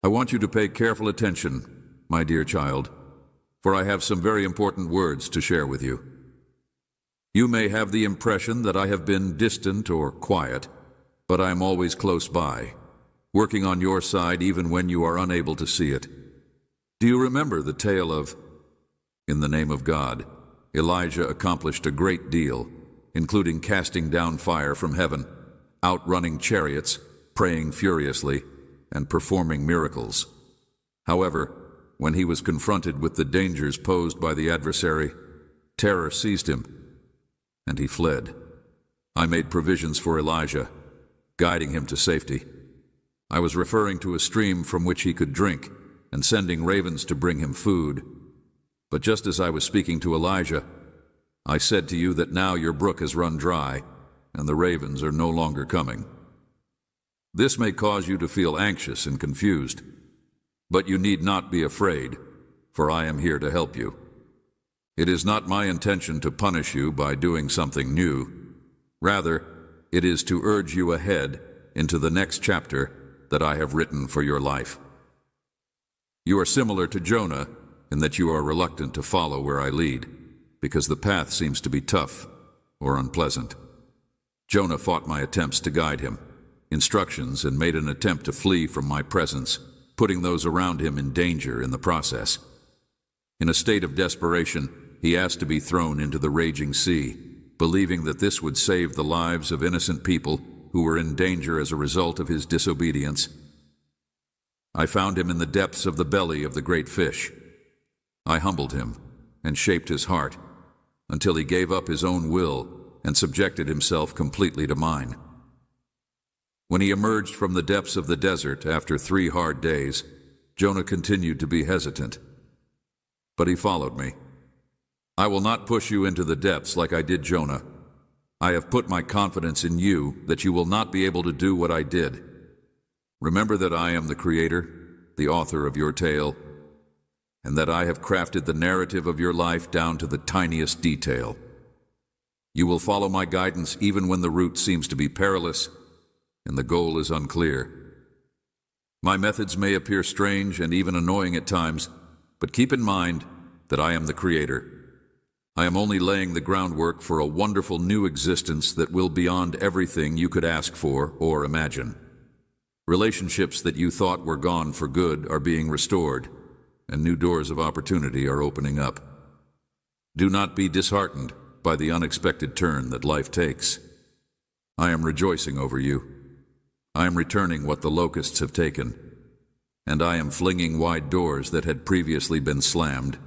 I want you to pay careful attention, my dear child, for I have some very important words to share with you. You may have the impression that I have been distant or quiet, but I am always close by, working on your side even when you are unable to see it. Do you remember the tale of, in the name of God, Elijah accomplished a great deal, including casting down fire from heaven, outrunning chariots, praying furiously, and performing miracles. However, when he was confronted with the dangers posed by the adversary, terror seized him, and he fled. I made provisions for Elijah, guiding him to safety. I was referring to a stream from which he could drink, and sending ravens to bring him food. But just as I was speaking to Elijah, I said to you that now your brook has run dry, and the ravens are no longer coming. This may cause you to feel anxious and confused, but you need not be afraid, for I am here to help you. It is not my intention to punish you by doing something new. Rather, it is to urge you ahead into the next chapter that I have written for your life. You are similar to Jonah in that you are reluctant to follow where I lead, because the path seems to be tough or unpleasant. Jonah fought my attempts to guide him, instructions, and made an attempt to flee from my presence, putting those around him in danger in the process. In a state of desperation, he asked to be thrown into the raging sea, believing that this would save the lives of innocent people who were in danger as a result of his disobedience. I found him in the depths of the belly of the great fish. I humbled him and shaped his heart until he gave up his own will and subjected himself completely to mine. When he emerged from the depths of the desert after 3 hard days, Jonah continued to be hesitant. But he followed me. I will not push you into the depths like I did Jonah. I have put my confidence in you that you will not be able to do what I did. Remember that I am the Creator, the author of your tale, and that I have crafted the narrative of your life down to the tiniest detail. You will follow my guidance even when the route seems to be perilous and the goal is unclear. My methods may appear strange and even annoying at times, but keep in mind that I am the Creator. I am only laying the groundwork for a wonderful new existence that will beyond everything you could ask for or imagine. Relationships that you thought were gone for good are being restored, and new doors of opportunity are opening up. Do not be disheartened by the unexpected turn that life takes. I am rejoicing over you. I am returning what the locusts have taken, and I am flinging wide doors that had previously been slammed,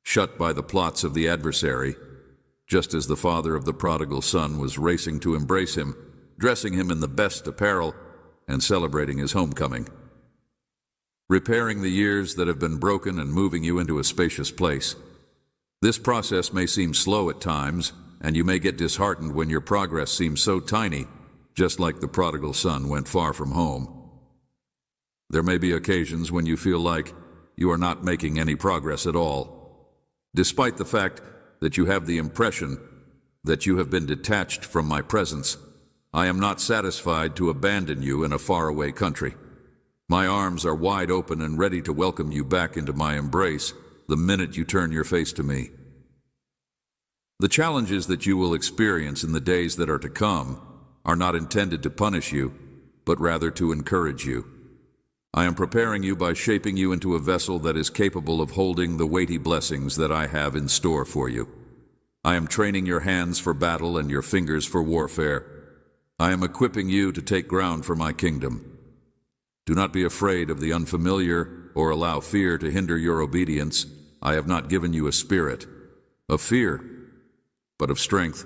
shut by the plots of the adversary, just as the father of the prodigal son was racing to embrace him, dressing him in the best apparel, and celebrating his homecoming. Repairing the years that have been broken and moving you into a spacious place. This process may seem slow at times, and you may get disheartened when your progress seems so tiny, just like the prodigal son went far from home. There may be occasions when you feel like you are not making any progress at all, despite the fact that you have the impression that you have been detached from my presence. I am not satisfied to abandon you in a faraway country. My arms are wide open and ready to welcome you back into my embrace the minute you turn your face to me. The challenges that you will experience in the days that are to come are not intended to punish you, but rather to encourage you. I am preparing you by shaping you into a vessel that is capable of holding the weighty blessings that I have in store for you. I am training your hands for battle and your fingers for warfare. I am equipping you to take ground for my kingdom. Do not be afraid of the unfamiliar or allow fear to hinder your obedience. I have not given you a spirit of fear, but of strength,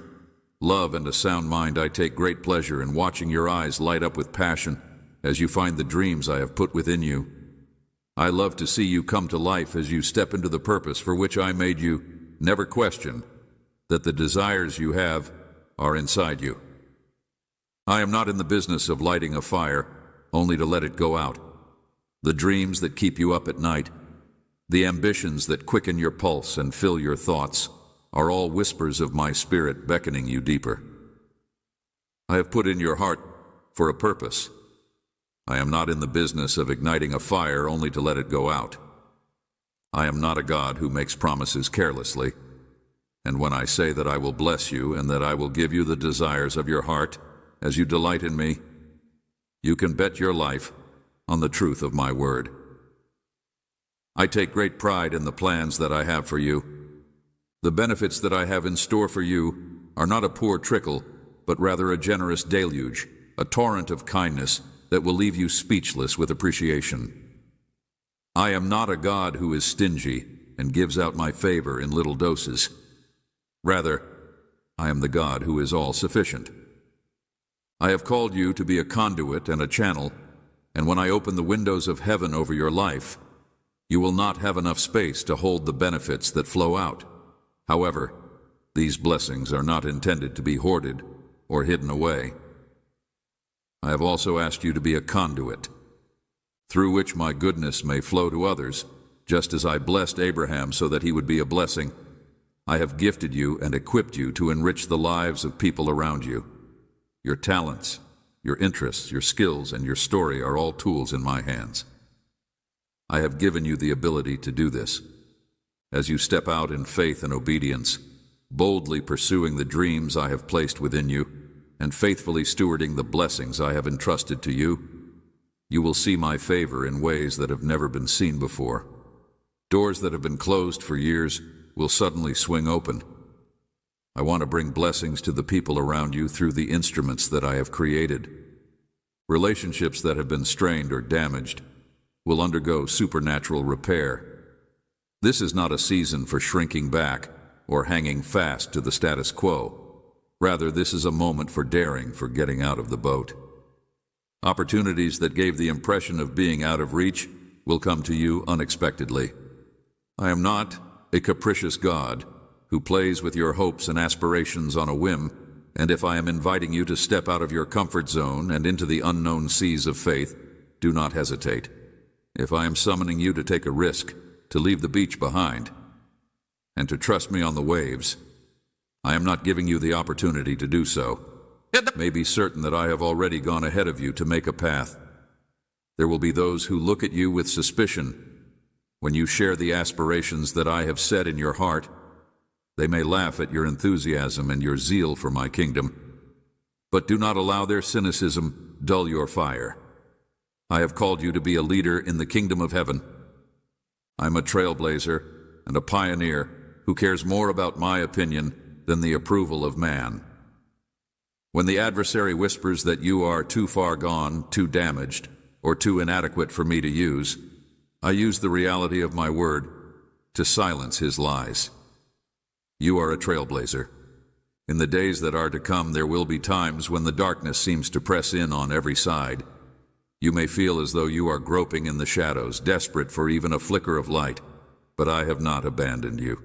love, and a sound mind. I take great pleasure in watching your eyes light up with passion as you find the dreams I have put within you. I love to see you come to life as you step into the purpose for which I made you. Never question that the desires you have are inside you. I am not in the business of lighting a fire only to let it go out. The dreams that keep you up at night, the ambitions that quicken your pulse and fill your thoughts, are all whispers of my spirit beckoning you deeper. I have put in your heart for a purpose, I am not in the business of igniting a fire only to let it go out. I am not a God who makes promises carelessly. And when I say that I will bless you and that I will give you the desires of your heart as you delight in me, you can bet your life on the truth of my word. I take great pride in the plans that I have for you. The benefits that I have in store for you are not a poor trickle, but rather a generous deluge, a torrent of kindness that will leave you speechless with appreciation. I am not a God who is stingy and gives out my favor in little doses. Rather, I am the God who is all-sufficient. I have called you to be a conduit and a channel, and when I open the windows of heaven over your life, you will not have enough space to hold the benefits that flow out. However, these blessings are not intended to be hoarded or hidden away. I have also asked you to be a conduit, through which my goodness may flow to others, just as I blessed Abraham so that he would be a blessing. I have gifted you and equipped you to enrich the lives of people around you. Your talents, your interests, your skills, and your story are all tools in my hands. I have given you the ability to do this. As you step out in faith and obedience, boldly pursuing the dreams I have placed within you, and faithfully stewarding the blessings I have entrusted to you, you will see my favor in ways that have never been seen before. Doors that have been closed for years will suddenly swing open. I want to bring blessings to the people around you through the instruments that I have created. Relationships that have been strained or damaged will undergo supernatural repair. This is not a season for shrinking back or hanging fast to the status quo. Rather, this is a moment for daring, for getting out of the boat. Opportunities that gave the impression of being out of reach will come to you unexpectedly. I am not a capricious God who plays with your hopes and aspirations on a whim, and if I am inviting you to step out of your comfort zone and into the unknown seas of faith, do not hesitate. If I am summoning you to take a risk, to leave the beach behind, and to trust me on the waves, I am not giving you the opportunity to do so. May be certain that I have already gone ahead of you to make a path. There will be those who look at you with suspicion. When you share the aspirations that I have set in your heart, they may laugh at your enthusiasm and your zeal for my kingdom. But do not allow their cynicism dull your fire. I have called you to be a leader in the kingdom of heaven. I'm a trailblazer and a pioneer who cares more about my opinion than the approval of man. When the adversary whispers that you are too far gone, too damaged, or too inadequate for me to use, I use the reality of my word to silence his lies. You are a trailblazer. In the days that are to come, there will be times when the darkness seems to press in on every side. You may feel as though you are groping in the shadows, desperate for even a flicker of light, but I have not abandoned you.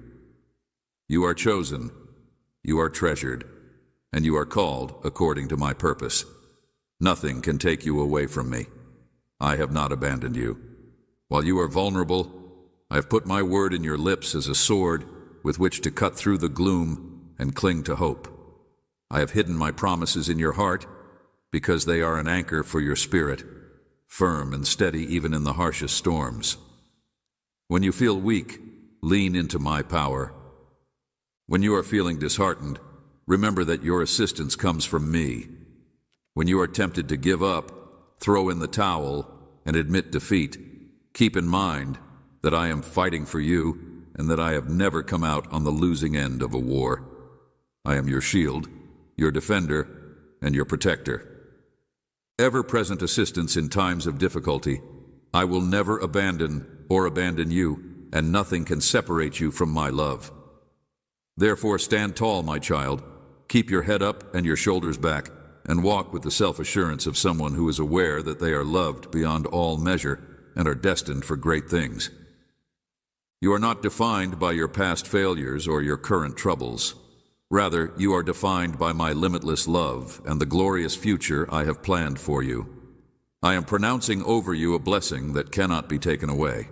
You are chosen, you are treasured, and you are called according to my purpose. Nothing can take you away from me. I have not abandoned you. While you are vulnerable, I have put my word in your lips as a sword with which to cut through the gloom and cling to hope. I have hidden my promises in your heart because they are an anchor for your spirit, firm and steady even in the harshest storms. When you feel weak, lean into my power. When you are feeling disheartened, remember that your assistance comes from me. When you are tempted to give up, throw in the towel, and admit defeat, keep in mind that I am fighting for you and that I have never come out on the losing end of a war. I am your shield, your defender, and your protector. Ever-present assistance in times of difficulty. I will never abandon or abandon you, and nothing can separate you from my love. Therefore, stand tall, my child. Keep your head up and your shoulders back, and walk with the self-assurance of someone who is aware that they are loved beyond all measure and are destined for great things. You are not defined by your past failures or your current troubles. Rather, you are defined by my limitless love and the glorious future I have planned for you. I am pronouncing over you a blessing that cannot be taken away.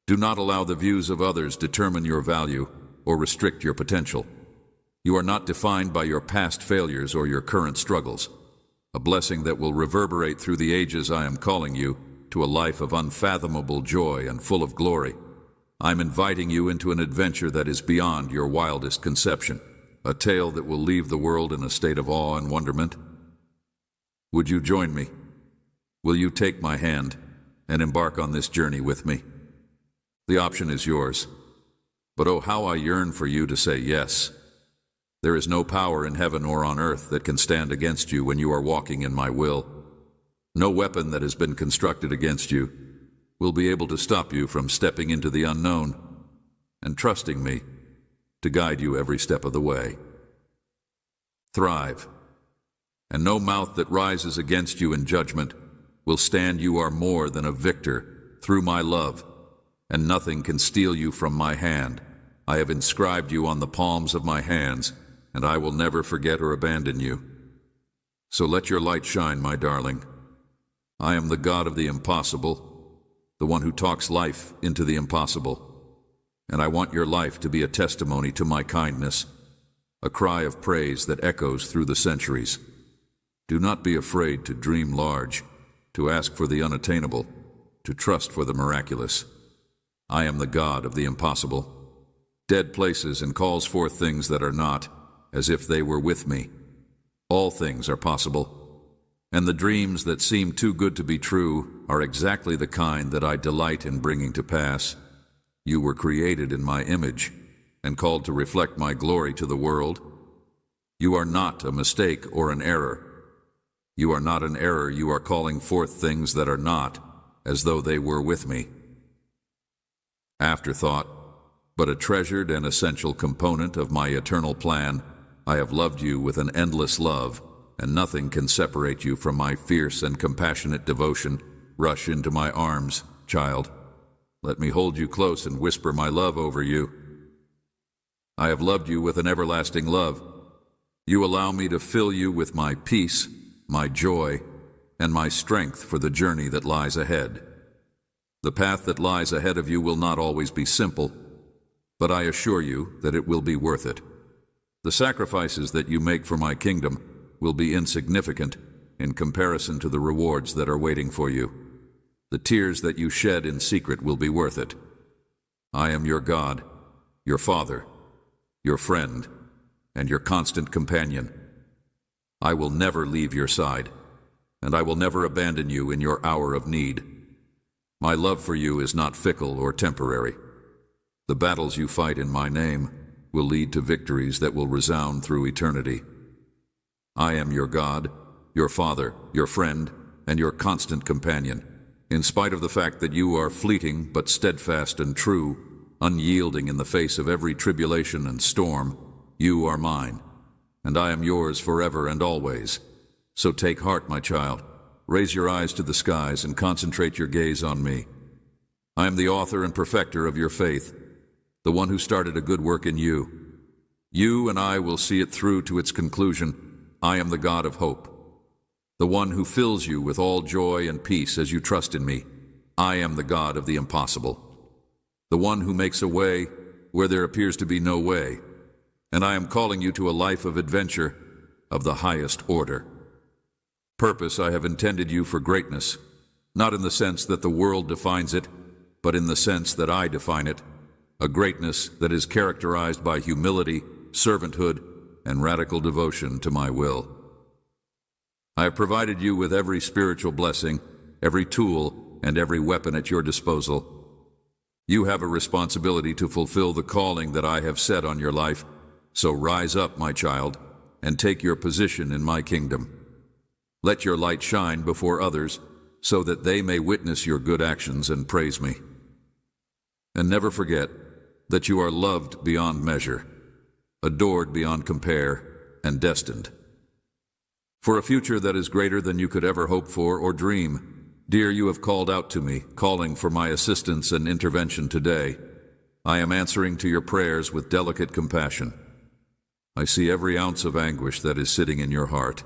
Do not allow the views of others determine your value or restrict your potential. You are not defined by your past failures or your current struggles. a blessing that will reverberate through the ages. I am calling you to a life of unfathomable joy and full of glory. I'm inviting you into an adventure that is beyond your wildest conception, a tale that will leave the world in a state of awe and wonderment. Would you join me? Will you take my hand and embark on this journey with me? The option is yours, but oh, how I yearn for you to say yes. There is no power in heaven or on earth that can stand against you when you are walking in my will. No weapon that has been constructed against you will be able to stop you from stepping into the unknown and trusting me to guide you every step of the way. Thrive, and no mouth that rises against you in judgment will stand. You are more than a victor through my love, and nothing can steal you from my hand. I have inscribed you on the palms of my hands, and I will never forget or abandon you. So let your light shine, my darling. I am the God of the impossible, the one who talks life into the impossible. And I want your life to be a testimony to my kindness, a cry of praise that echoes through the centuries. Do not be afraid to dream large, to ask for the unattainable, to trust for the miraculous. I am the God of the impossible. Dead places and calls forth things that are not, as if they were with me. All things are possible, and the dreams that seem too good to be true are exactly the kind that I delight in bringing to pass. You were created in my image and called to reflect my glory to the world. You are not a mistake or an error. You are not an error. You are calling forth things that are not, as though they were with me. Afterthought, but a treasured and essential component of my eternal plan. I have loved you with an endless love, and nothing can separate you from my fierce and compassionate devotion. Rush into my arms, child. Let me hold you close and whisper my love over you. I have loved you with an everlasting love. You allow me to fill you with my peace, my joy, and my strength for the journey that lies ahead. The path that lies ahead of you will not always be simple, but I assure you that it will be worth it. The sacrifices that you make for my kingdom will be insignificant in comparison to the rewards that are waiting for you. The tears that you shed in secret will be worth it. I am your God, your Father, your friend, and your constant companion. I will never leave your side, and I will never abandon you in your hour of need. My love for you is not fickle or temporary. The battles you fight in my name will lead to victories that will resound through eternity. I am your God, your Father, your friend, and your constant companion. In spite of the fact that you are fleeting but steadfast and true, unyielding in the face of every tribulation and storm, you are mine, and I am yours forever and always. So take heart, my child. Raise your eyes to the skies and concentrate your gaze on me. I am the author and perfecter of your faith, the one who started a good work in you. You and I will see it through to its conclusion. I am the God of hope, the one who fills you with all joy and peace as you trust in me. I am the God of the impossible, the one who makes a way where there appears to be no way, and I am calling you to a life of adventure of the highest order. Purpose, I have intended you for greatness, not in the sense that the world defines it, but in the sense that I define it, a greatness that is characterized by humility, servanthood, and radical devotion to my will. I have provided you with every spiritual blessing, every tool, and every weapon at your disposal. You have a responsibility to fulfill the calling that I have set on your life, so rise up, my child, and take your position in my kingdom. Let your light shine before others, so that they may witness your good actions and praise me. And never forget that you are loved beyond measure, adored beyond compare, and destined for a future that is greater than you could ever hope for or dream. Dear, you have called out to me, calling for my assistance and intervention today. I am answering to your prayers with delicate compassion. I see every ounce of anguish that is sitting in your heart,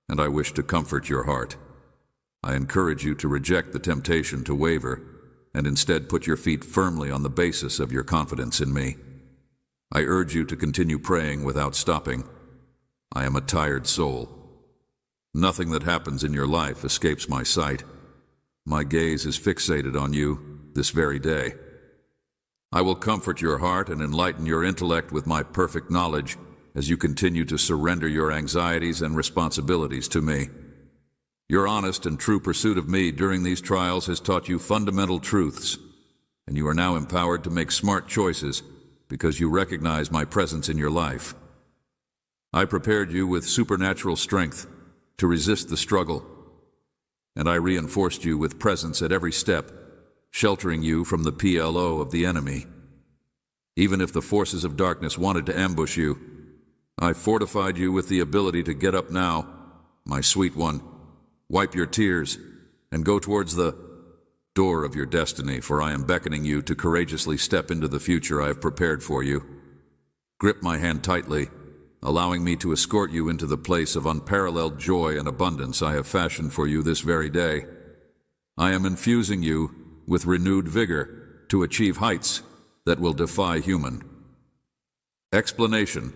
and I wish to comfort your heart. I encourage you to reject the temptation to waver, and instead put your feet firmly on the basis of your confidence in me. I urge you to continue praying without stopping. I am a tired soul, Nothing that happens in your life escapes my sight. My gaze is fixated on you this very day. I will comfort your heart and enlighten your intellect with my perfect knowledge as you continue to surrender your anxieties and responsibilities to me. Your honest and true pursuit of me during these trials has taught you fundamental truths, and you are now empowered to make smart choices because you recognize my presence in your life. I prepared you with supernatural strength to resist the struggle, and I reinforced you with presence at every step, sheltering you from the PLO of the enemy. Even if the forces of darkness wanted to ambush you, I fortified you with the ability to get up now, my sweet one, wipe your tears, and go towards the door of your destiny, for I am beckoning you to courageously step into the future I have prepared for you. Grip my hand tightly, allowing me to escort you into the place of unparalleled joy and abundance I have fashioned for you this very day. I am infusing you with renewed vigor to achieve heights that will defy human explanation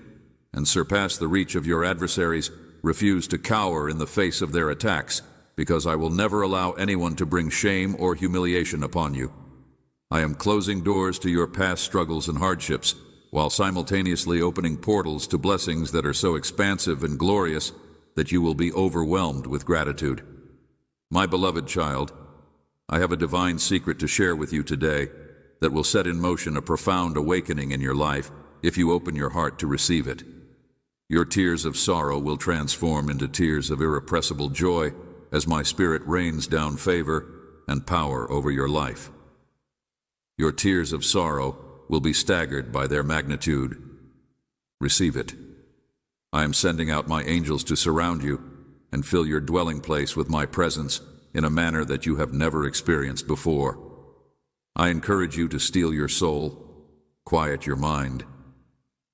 and surpass the reach of your adversaries. Refuse to cower in the face of their attacks, because I will never allow anyone to bring shame or humiliation upon you. I am closing doors to your past struggles and hardships, while simultaneously opening portals to blessings that are so expansive and glorious that you will be overwhelmed with gratitude. My beloved child, I have a divine secret to share with you today that will set in motion a profound awakening in your life if you open your heart to receive it. Your tears of sorrow will transform into tears of irrepressible joy as my Spirit rains down favor and power over your life. Your tears of sorrow will be staggered by their magnitude. Receive it. I am sending out my angels to surround you and fill your dwelling place with my presence in a manner that you have never experienced before. I encourage you to steel your soul, quiet your mind,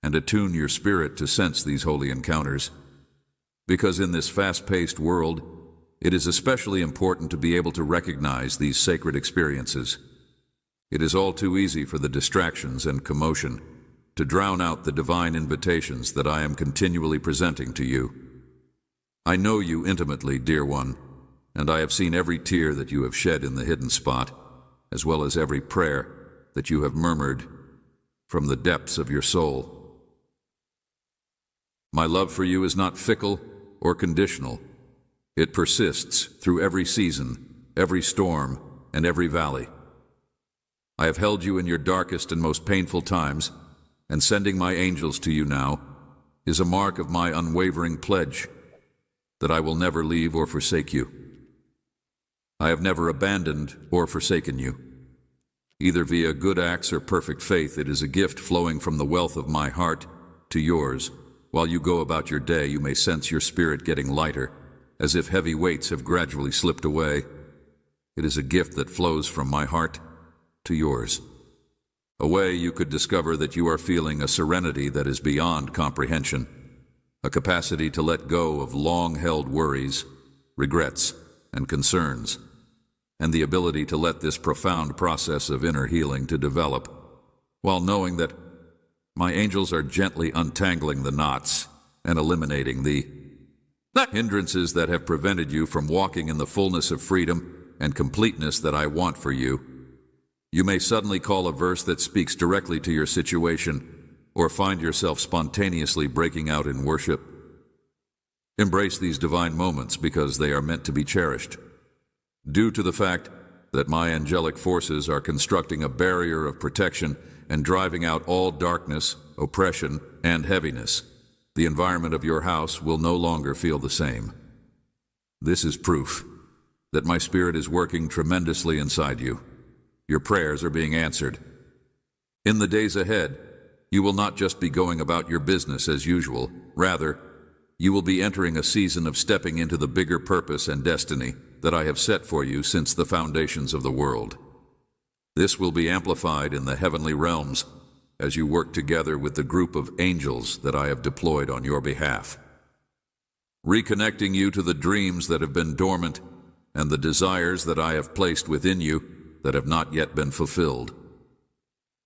and attune your spirit to sense these holy encounters. Because in this fast-paced world, it is especially important to be able to recognize these sacred experiences. It is all too easy for the distractions and commotion to drown out the divine invitations that I am continually presenting to you. I know you intimately, dear one, and I have seen every tear that you have shed in the hidden spot, as well as every prayer that you have murmured from the depths of your soul. My love for you is not fickle or conditional. It persists through every season, every storm, and every valley. I have held you in your darkest and most painful times, and sending my angels to you now is a mark of my unwavering pledge that I will never leave or forsake you. I have never abandoned or forsaken you. Either via good acts or perfect faith, it is a gift flowing from the wealth of my heart to yours. While you go about your day, you may sense your spirit getting lighter, as if heavy weights have gradually slipped away. It is a gift that flows from my heart to yours. A way you could discover that you are feeling a serenity that is beyond comprehension, a capacity to let go of long-held worries, regrets, and concerns, and the ability to let this profound process of inner healing to develop, while knowing that my angels are gently untangling the knots and eliminating the hindrances that have prevented you from walking in the fullness of freedom and completeness that I want for you. You may suddenly call a verse that speaks directly to your situation, or find yourself spontaneously breaking out in worship. Embrace these divine moments because they are meant to be cherished. Due to the fact that my angelic forces are constructing a barrier of protection and driving out all darkness, oppression, and heaviness, the environment of your house will no longer feel the same. This is proof that my Spirit is working tremendously inside you. Your prayers are being answered. In the days ahead, you will not just be going about your business as usual. Rather, you will be entering a season of stepping into the bigger purpose and destiny that I have set for you since the foundations of the world. This will be amplified in the heavenly realms as you work together with the group of angels that I have deployed on your behalf, reconnecting you to the dreams that have been dormant and the desires that I have placed within you that have not yet been fulfilled.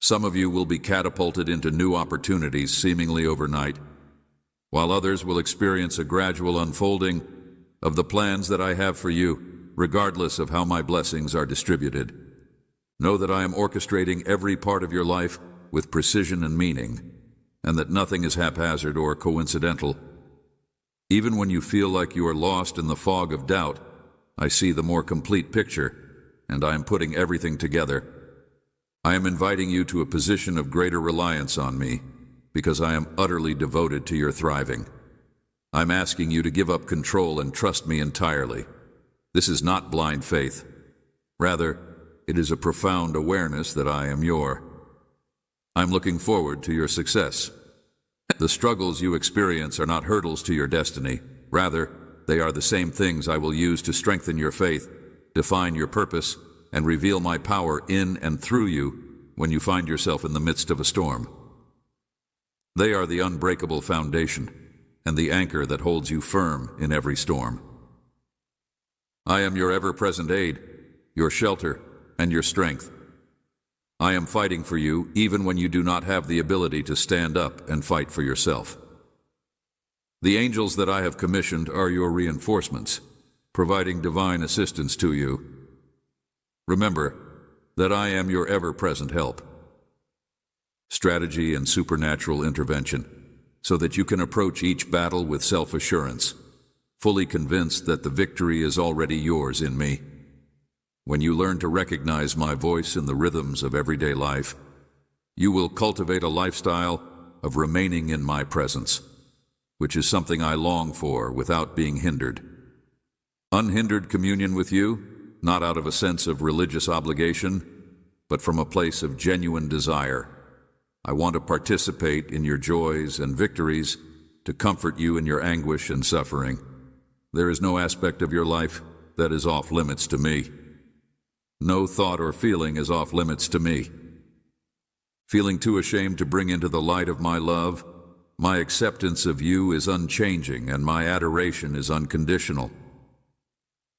Some of you will be catapulted into new opportunities seemingly overnight, while others will experience a gradual unfolding of the plans that I have for you, regardless of how my blessings are distributed. Know that I am orchestrating every part of your life with precision and meaning, and that nothing is haphazard or coincidental. Even when you feel like you are lost in the fog of doubt, I see the more complete picture, and I am putting everything together. I am inviting you to a position of greater reliance on me, because I am utterly devoted to your thriving. I'm asking you to give up control and trust me entirely. This is not blind faith. Rather, it is a profound awareness that I am I'm looking forward to your success. The struggles you experience are not hurdles to your destiny. Rather, they are the same things I will use to strengthen your faith, define your purpose, and reveal my power in and through you when you find yourself in the midst of a storm. They are the unbreakable foundation and the anchor that holds you firm in every storm. I am your ever-present aid, your shelter, and your strength. I am fighting for you even when you do not have the ability to stand up and fight for yourself. The angels that I have commissioned are your reinforcements, providing divine assistance to you. Remember that I am your ever-present help. Strategy and supernatural intervention, so that you can approach each battle with self-assurance, fully convinced that the victory is already yours in me. When you learn to recognize my voice in the rhythms of everyday life, you will cultivate a lifestyle of remaining in my presence, which is something I long for without being hindered. Unhindered communion with you, not out of a sense of religious obligation, but from a place of genuine desire. I want to participate in your joys and victories, to comfort you in your anguish and suffering. There is no aspect of your life that is off limits to me. No thought or feeling is off limits to me. Feeling too ashamed to bring into the light of my love, my acceptance of you is unchanging and my adoration is unconditional.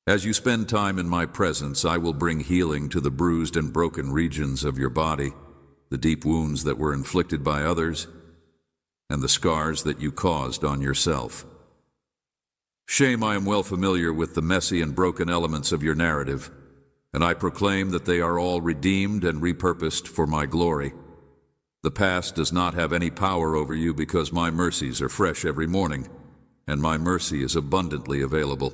As you spend time in my presence, I will bring healing to the bruised and broken regions of your body, the deep wounds that were inflicted by others, and the scars that you caused on yourself. Shame, I am well familiar with the messy and broken elements of your narrative, and I proclaim that they are all redeemed and repurposed for my glory. The past does not have any power over you because my mercies are fresh every morning, and my mercy is abundantly available.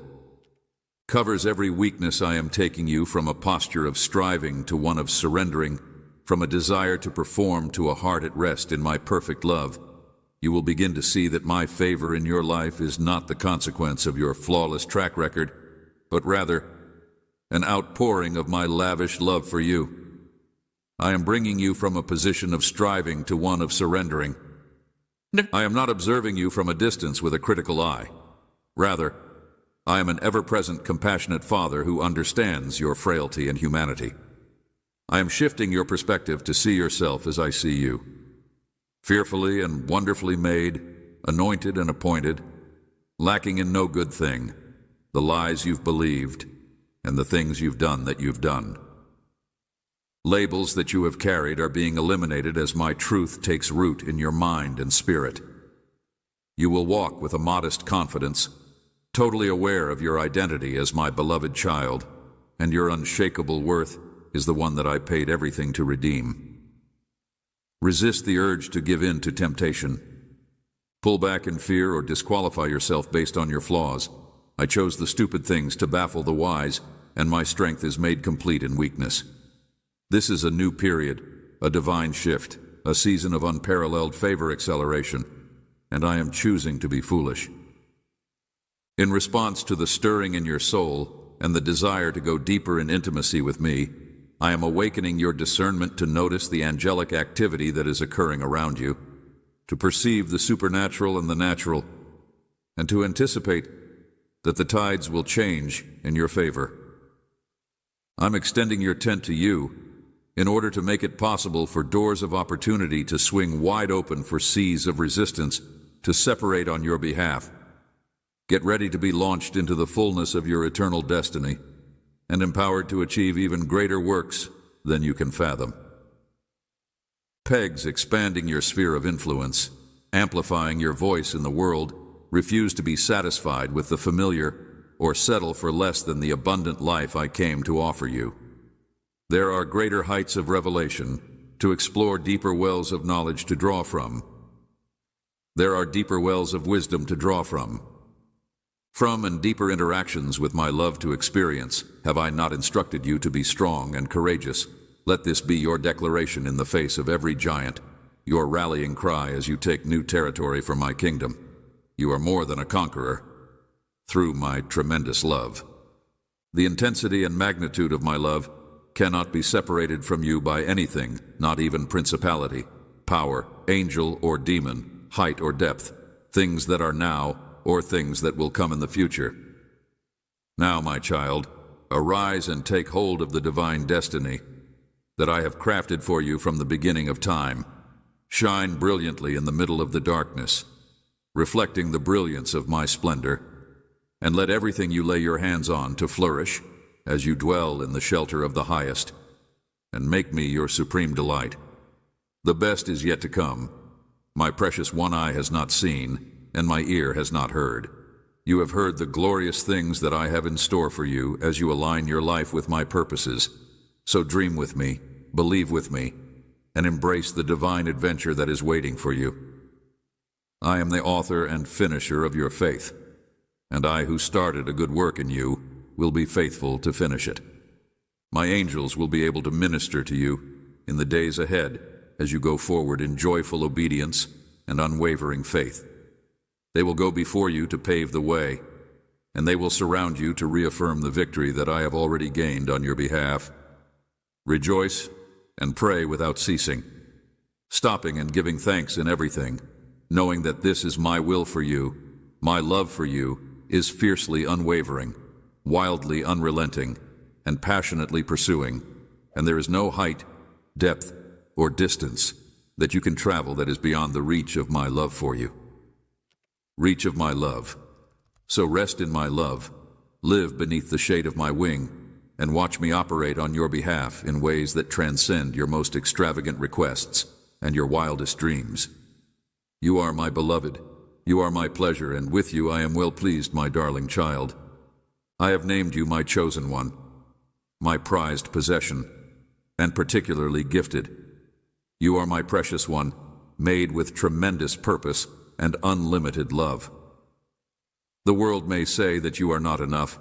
Covers every weakness I am taking you from a posture of striving to one of surrendering, from a desire to perform to a heart at rest in my perfect love. You will begin to see that my favor in your life is not the consequence of your flawless track record, but rather an outpouring of my lavish love for you. I am bringing you from a position of striving to one of surrendering. I am not observing you from a distance with a critical eye. Rather, I am an ever-present, compassionate Father who understands your frailty and humanity. I am shifting your perspective to see yourself as I see you. Fearfully and wonderfully made, anointed and appointed, lacking in no good thing, the lies you've believed, and the things you've done that you've done. Labels that you have carried are being eliminated as my truth takes root in your mind and spirit. You will walk with a modest confidence, totally aware of your identity as my beloved child, and your unshakable worth is the one that I paid everything to redeem. Resist the urge to give in to temptation. Pull back in fear or disqualify yourself based on your flaws. I chose the stupid things to baffle the wise, and my strength is made complete in weakness. This is a new period, a divine shift, a season of unparalleled favor acceleration, and I am choosing to be foolish. In response to the stirring in your soul and the desire to go deeper in intimacy with me, I am awakening your discernment to notice the angelic activity that is occurring around you, to perceive the supernatural and the natural, and to anticipate that the tides will change in your favor. I'm extending your tent to you in order to make it possible for doors of opportunity to swing wide open for seas of resistance to separate on your behalf. Get ready to be launched into the fullness of your eternal destiny and empowered to achieve even greater works than you can fathom. Pegs expanding your sphere of influence, amplifying your voice in the world, refuse to be satisfied with the familiar or settle for less than the abundant life I came to offer you. There are greater heights of revelation, to explore deeper wells of knowledge to draw from. There are deeper wells of wisdom to draw from. From and deeper interactions with my love to experience, have I not instructed you to be strong and courageous? Let this be your declaration in the face of every giant, your rallying cry as you take new territory for my kingdom. You are more than a conqueror, through my tremendous love. The intensity and magnitude of my love cannot be separated from you by anything, not even principality, power, angel or demon, height or depth, things that are now or things that will come in the future. Now, my child, arise and take hold of the divine destiny that I have crafted for you from the beginning of time. Shine brilliantly in the middle of the darkness, reflecting the brilliance of my splendor, and let everything you lay your hands on to flourish as you dwell in the shelter of the highest, and make me your supreme delight. The best is yet to come. My precious one eye has not seen, and my ear has not heard. You have heard the glorious things that I have in store for you as you align your life with my purposes. So dream with me, believe with me, and embrace the divine adventure that is waiting for you. I am the author and finisher of your faith, and I who started a good work in you will be faithful to finish it. My angels will be able to minister to you in the days ahead as you go forward in joyful obedience and unwavering faith. They will go before you to pave the way, and they will surround you to reaffirm the victory that I have already gained on your behalf. Rejoice and pray without ceasing, stopping and giving thanks in everything, knowing that this is my will for you. My love for you is fiercely unwavering, wildly unrelenting, and passionately pursuing, and there is no height, depth, or distance that you can travel that is beyond the reach of my love for you. Reach of my love. So rest in my love, live beneath the shade of my wing, and watch me operate on your behalf in ways that transcend your most extravagant requests and your wildest dreams. You are my beloved, you are my pleasure, and with you I am well pleased, my darling child. I have named you my chosen one, my prized possession, and particularly gifted. You are my precious one, made with tremendous purpose and unlimited love. The world may say that you are not enough,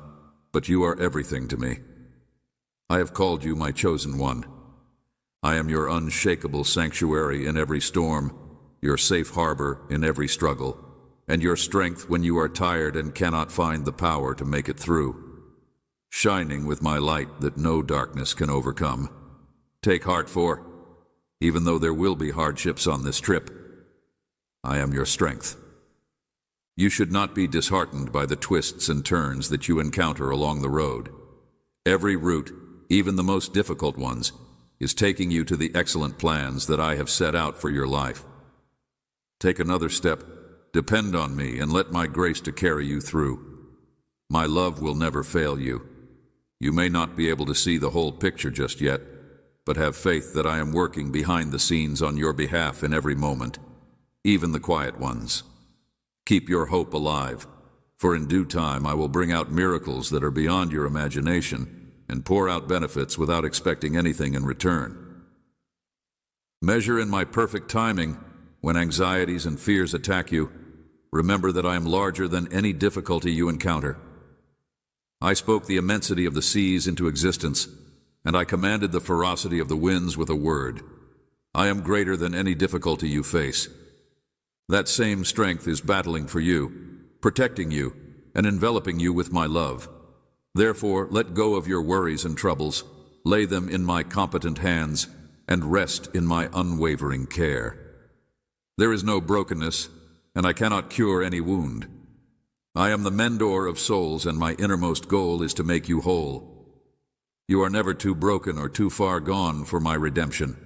but you are everything to me. I have called you my chosen one. I am your unshakable sanctuary in every storm, your safe harbor in every struggle, and your strength when you are tired and cannot find the power to make it through, shining with my light that no darkness can overcome. Take heart, for, even though there will be hardships on this trip, I am your strength. You should not be disheartened by the twists and turns that you encounter along the road. Every route, even the most difficult ones, is taking you to the excellent plans that I have set out for your life. Take another step, depend on me, and let my grace to carry you through. My love will never fail you. You may not be able to see the whole picture just yet, but have faith that I am working behind the scenes on your behalf in every moment, even the quiet ones. Keep your hope alive, for in due time I will bring out miracles that are beyond your imagination and pour out benefits without expecting anything in return. Measure in my perfect timing when anxieties and fears attack you. Remember that I am larger than any difficulty you encounter. I spoke the immensity of the seas into existence, and I commanded the ferocity of the winds with a word. I am greater than any difficulty you face. That same strength is battling for you, protecting you, and enveloping you with my love. Therefore, let go of your worries and troubles, lay them in my competent hands, and rest in my unwavering care. There is no brokenness, and I cannot cure any wound. I am the mender of souls, and my innermost goal is to make you whole. You are never too broken or too far gone for my redemption.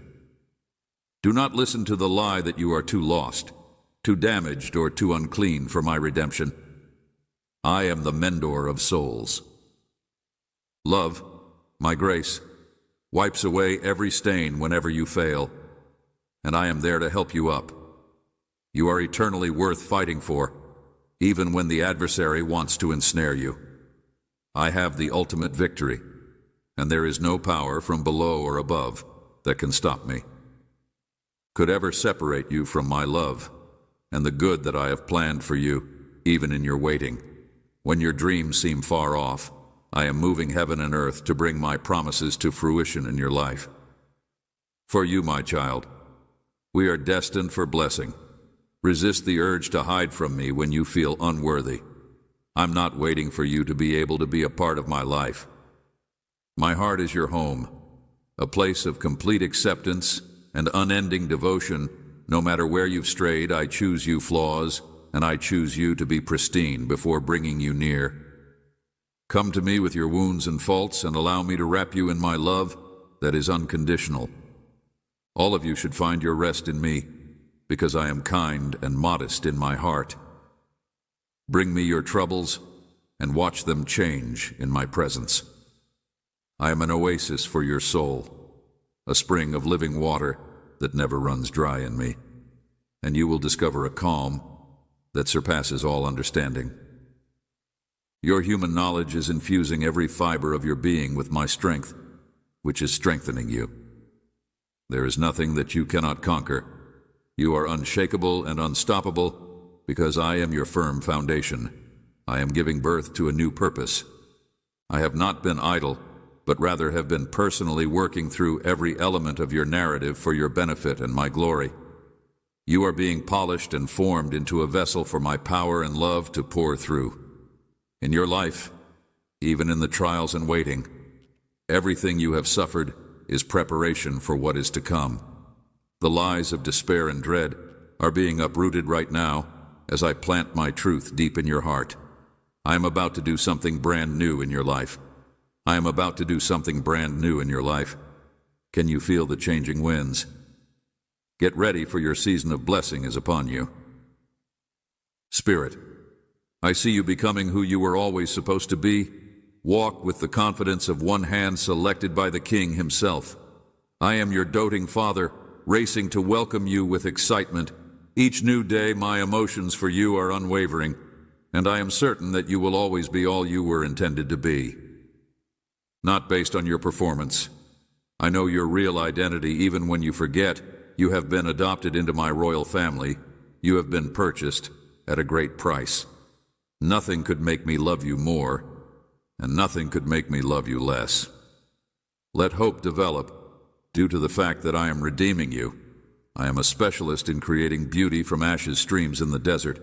Do not listen to the lie that you are too lost, too damaged, or too unclean for my redemption. I am the mender of souls. Love, my grace, wipes away every stain whenever you fail, and I am there to help you up. You are eternally worth fighting for, even when the adversary wants to ensnare you. I have the ultimate victory, and there is no power from below or above that can stop me, could ever separate you from my love and the good that I have planned for you, even in your waiting. When your dreams seem far off, I am moving heaven and earth to bring my promises to fruition in your life. For you, my child, we are destined for blessing. Resist the urge to hide from me when you feel unworthy. I'm not waiting for you to be able to be a part of my life. My heart is your home, a place of complete acceptance and unending devotion. No matter where you've strayed, I choose you flaws, and I choose you to be pristine before bringing you near. Come to me with your wounds and faults and allow me to wrap you in my love that is unconditional. All of you should find your rest in me, because I am kind and modest in my heart. Bring me your troubles and watch them change in my presence. I am an oasis for your soul, a spring of living water that never runs dry in me, and you will discover a calm that surpasses all understanding. Your human knowledge is infusing every fiber of your being with my strength, which is strengthening you. There is nothing that you cannot conquer. You are unshakable and unstoppable because I am your firm foundation. I am giving birth to a new purpose. I have not been idle, but rather have been personally working through every element of your narrative for your benefit and my glory. You are being polished and formed into a vessel for my power and love to pour through. In your life, even in the trials and waiting, everything you have suffered is preparation for what is to come. The lies of despair and dread are being uprooted right now as I plant my truth deep in your heart. I am about to do something brand new in your life. I am about to do something brand new in your life. Can you feel the changing winds? Get ready, for your season of blessing is upon you. Spirit, I see you becoming who you were always supposed to be. Walk with the confidence of one hand selected by the King himself. I am your doting father, racing to welcome you with excitement. Each new day, my emotions for you are unwavering, and I am certain that you will always be all you were intended to be. Not based on your performance. I know your real identity even when you forget. You have been adopted into my royal family. You have been purchased at a great price. Nothing could make me love you more, and nothing could make me love you less. Let hope develop due to the fact that I am redeeming you. I am a specialist in creating beauty from ashes streams in the desert.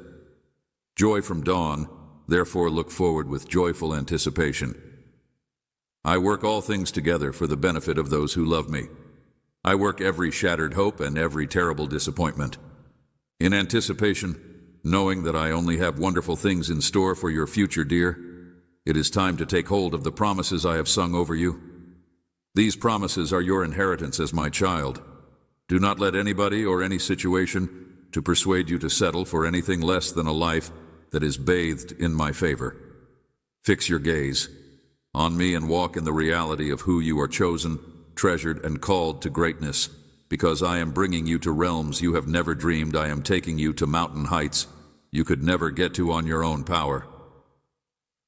Joy from dawn, therefore look forward with joyful anticipation. I work all things together for the benefit of those who love me. I work every shattered hope and every terrible disappointment. In anticipation, knowing that I only have wonderful things in store for your future, dear, it is time to take hold of the promises I have sung over you. These promises are your inheritance as my child. Do not let anybody or any situation to persuade you to settle for anything less than a life that is bathed in my favor. Fix your gaze on me and walk in the reality of who you are chosen, treasured, and called to greatness. Because I am bringing you to realms you have never dreamed. I am taking you to mountain heights you could never get to on your own power.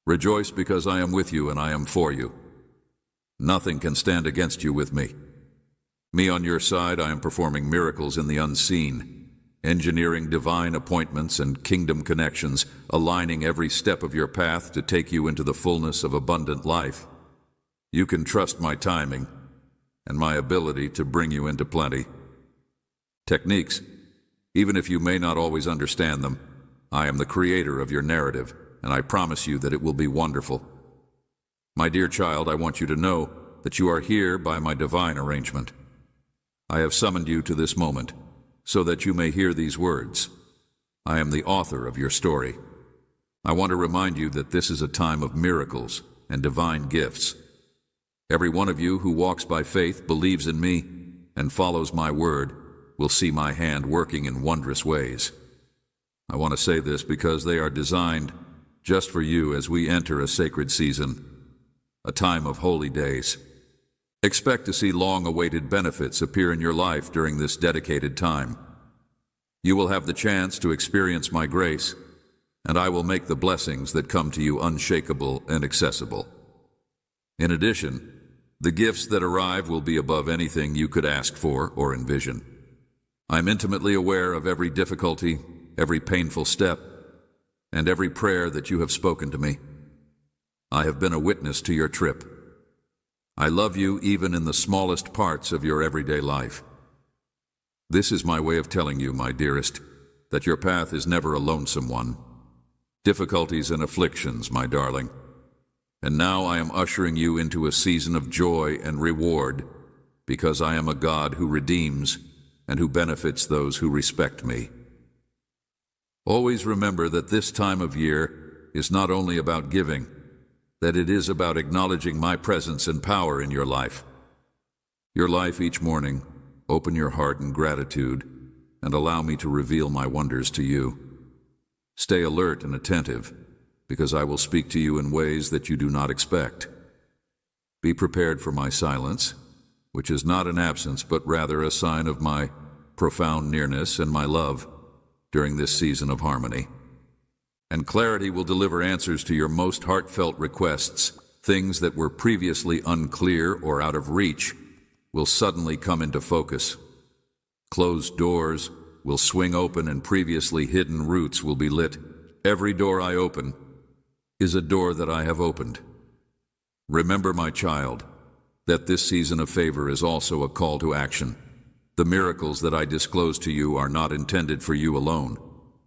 Rejoice because I am with you and I am for you. Nothing can stand against you with me. Me on your side, I am performing miracles in the unseen, engineering divine appointments and kingdom connections, aligning every step of your path to take you into the fullness of abundant life. You can trust my timing and my ability to bring you into plenty. Techniques, even if you may not always understand them, I am the creator of your narrative, and I promise you that it will be wonderful. My dear child, I want you to know that you are here by my divine arrangement. I have summoned you to this moment so that you may hear these words. I am the author of your story. I want to remind you that this is a time of miracles and divine gifts. Every one of you who walks by faith, believes in me, and follows my word will see my hand working in wondrous ways. I want to say this because they are designed just for you as we enter a sacred season, a time of holy days. Expect to see long-awaited benefits appear in your life during this dedicated time. You will have the chance to experience my grace, and I will make the blessings that come to you unshakable and accessible. In addition, the gifts that arrive will be above anything you could ask for or envision. I'm intimately aware of every difficulty, every painful step, and every prayer that you have spoken to me. I have been a witness to your trip. I love you even in the smallest parts of your everyday life. This is my way of telling you, my dearest, that your path is never a lonesome one. Difficulties and afflictions, my darling. And now I am ushering you into a season of joy and reward, because I am a God who redeems and who benefits those who respect me. Always remember that this time of year is not only about giving, that it is about acknowledging my presence and power in your life. Your life each morning, open your heart in gratitude and allow me to reveal my wonders to you. Stay alert and attentive, because I will speak to you in ways that you do not expect. Be prepared for my silence, which is not an absence but rather a sign of my profound nearness and my love during this season of harmony. And clarity will deliver answers to your most heartfelt requests. Things that were previously unclear or out of reach will suddenly come into focus. Closed doors will swing open and previously hidden routes will be lit. Every door I open is a door that I have opened. Remember, my child, that this season of favor is also a call to action. The miracles that I disclose to you are not intended for you alone.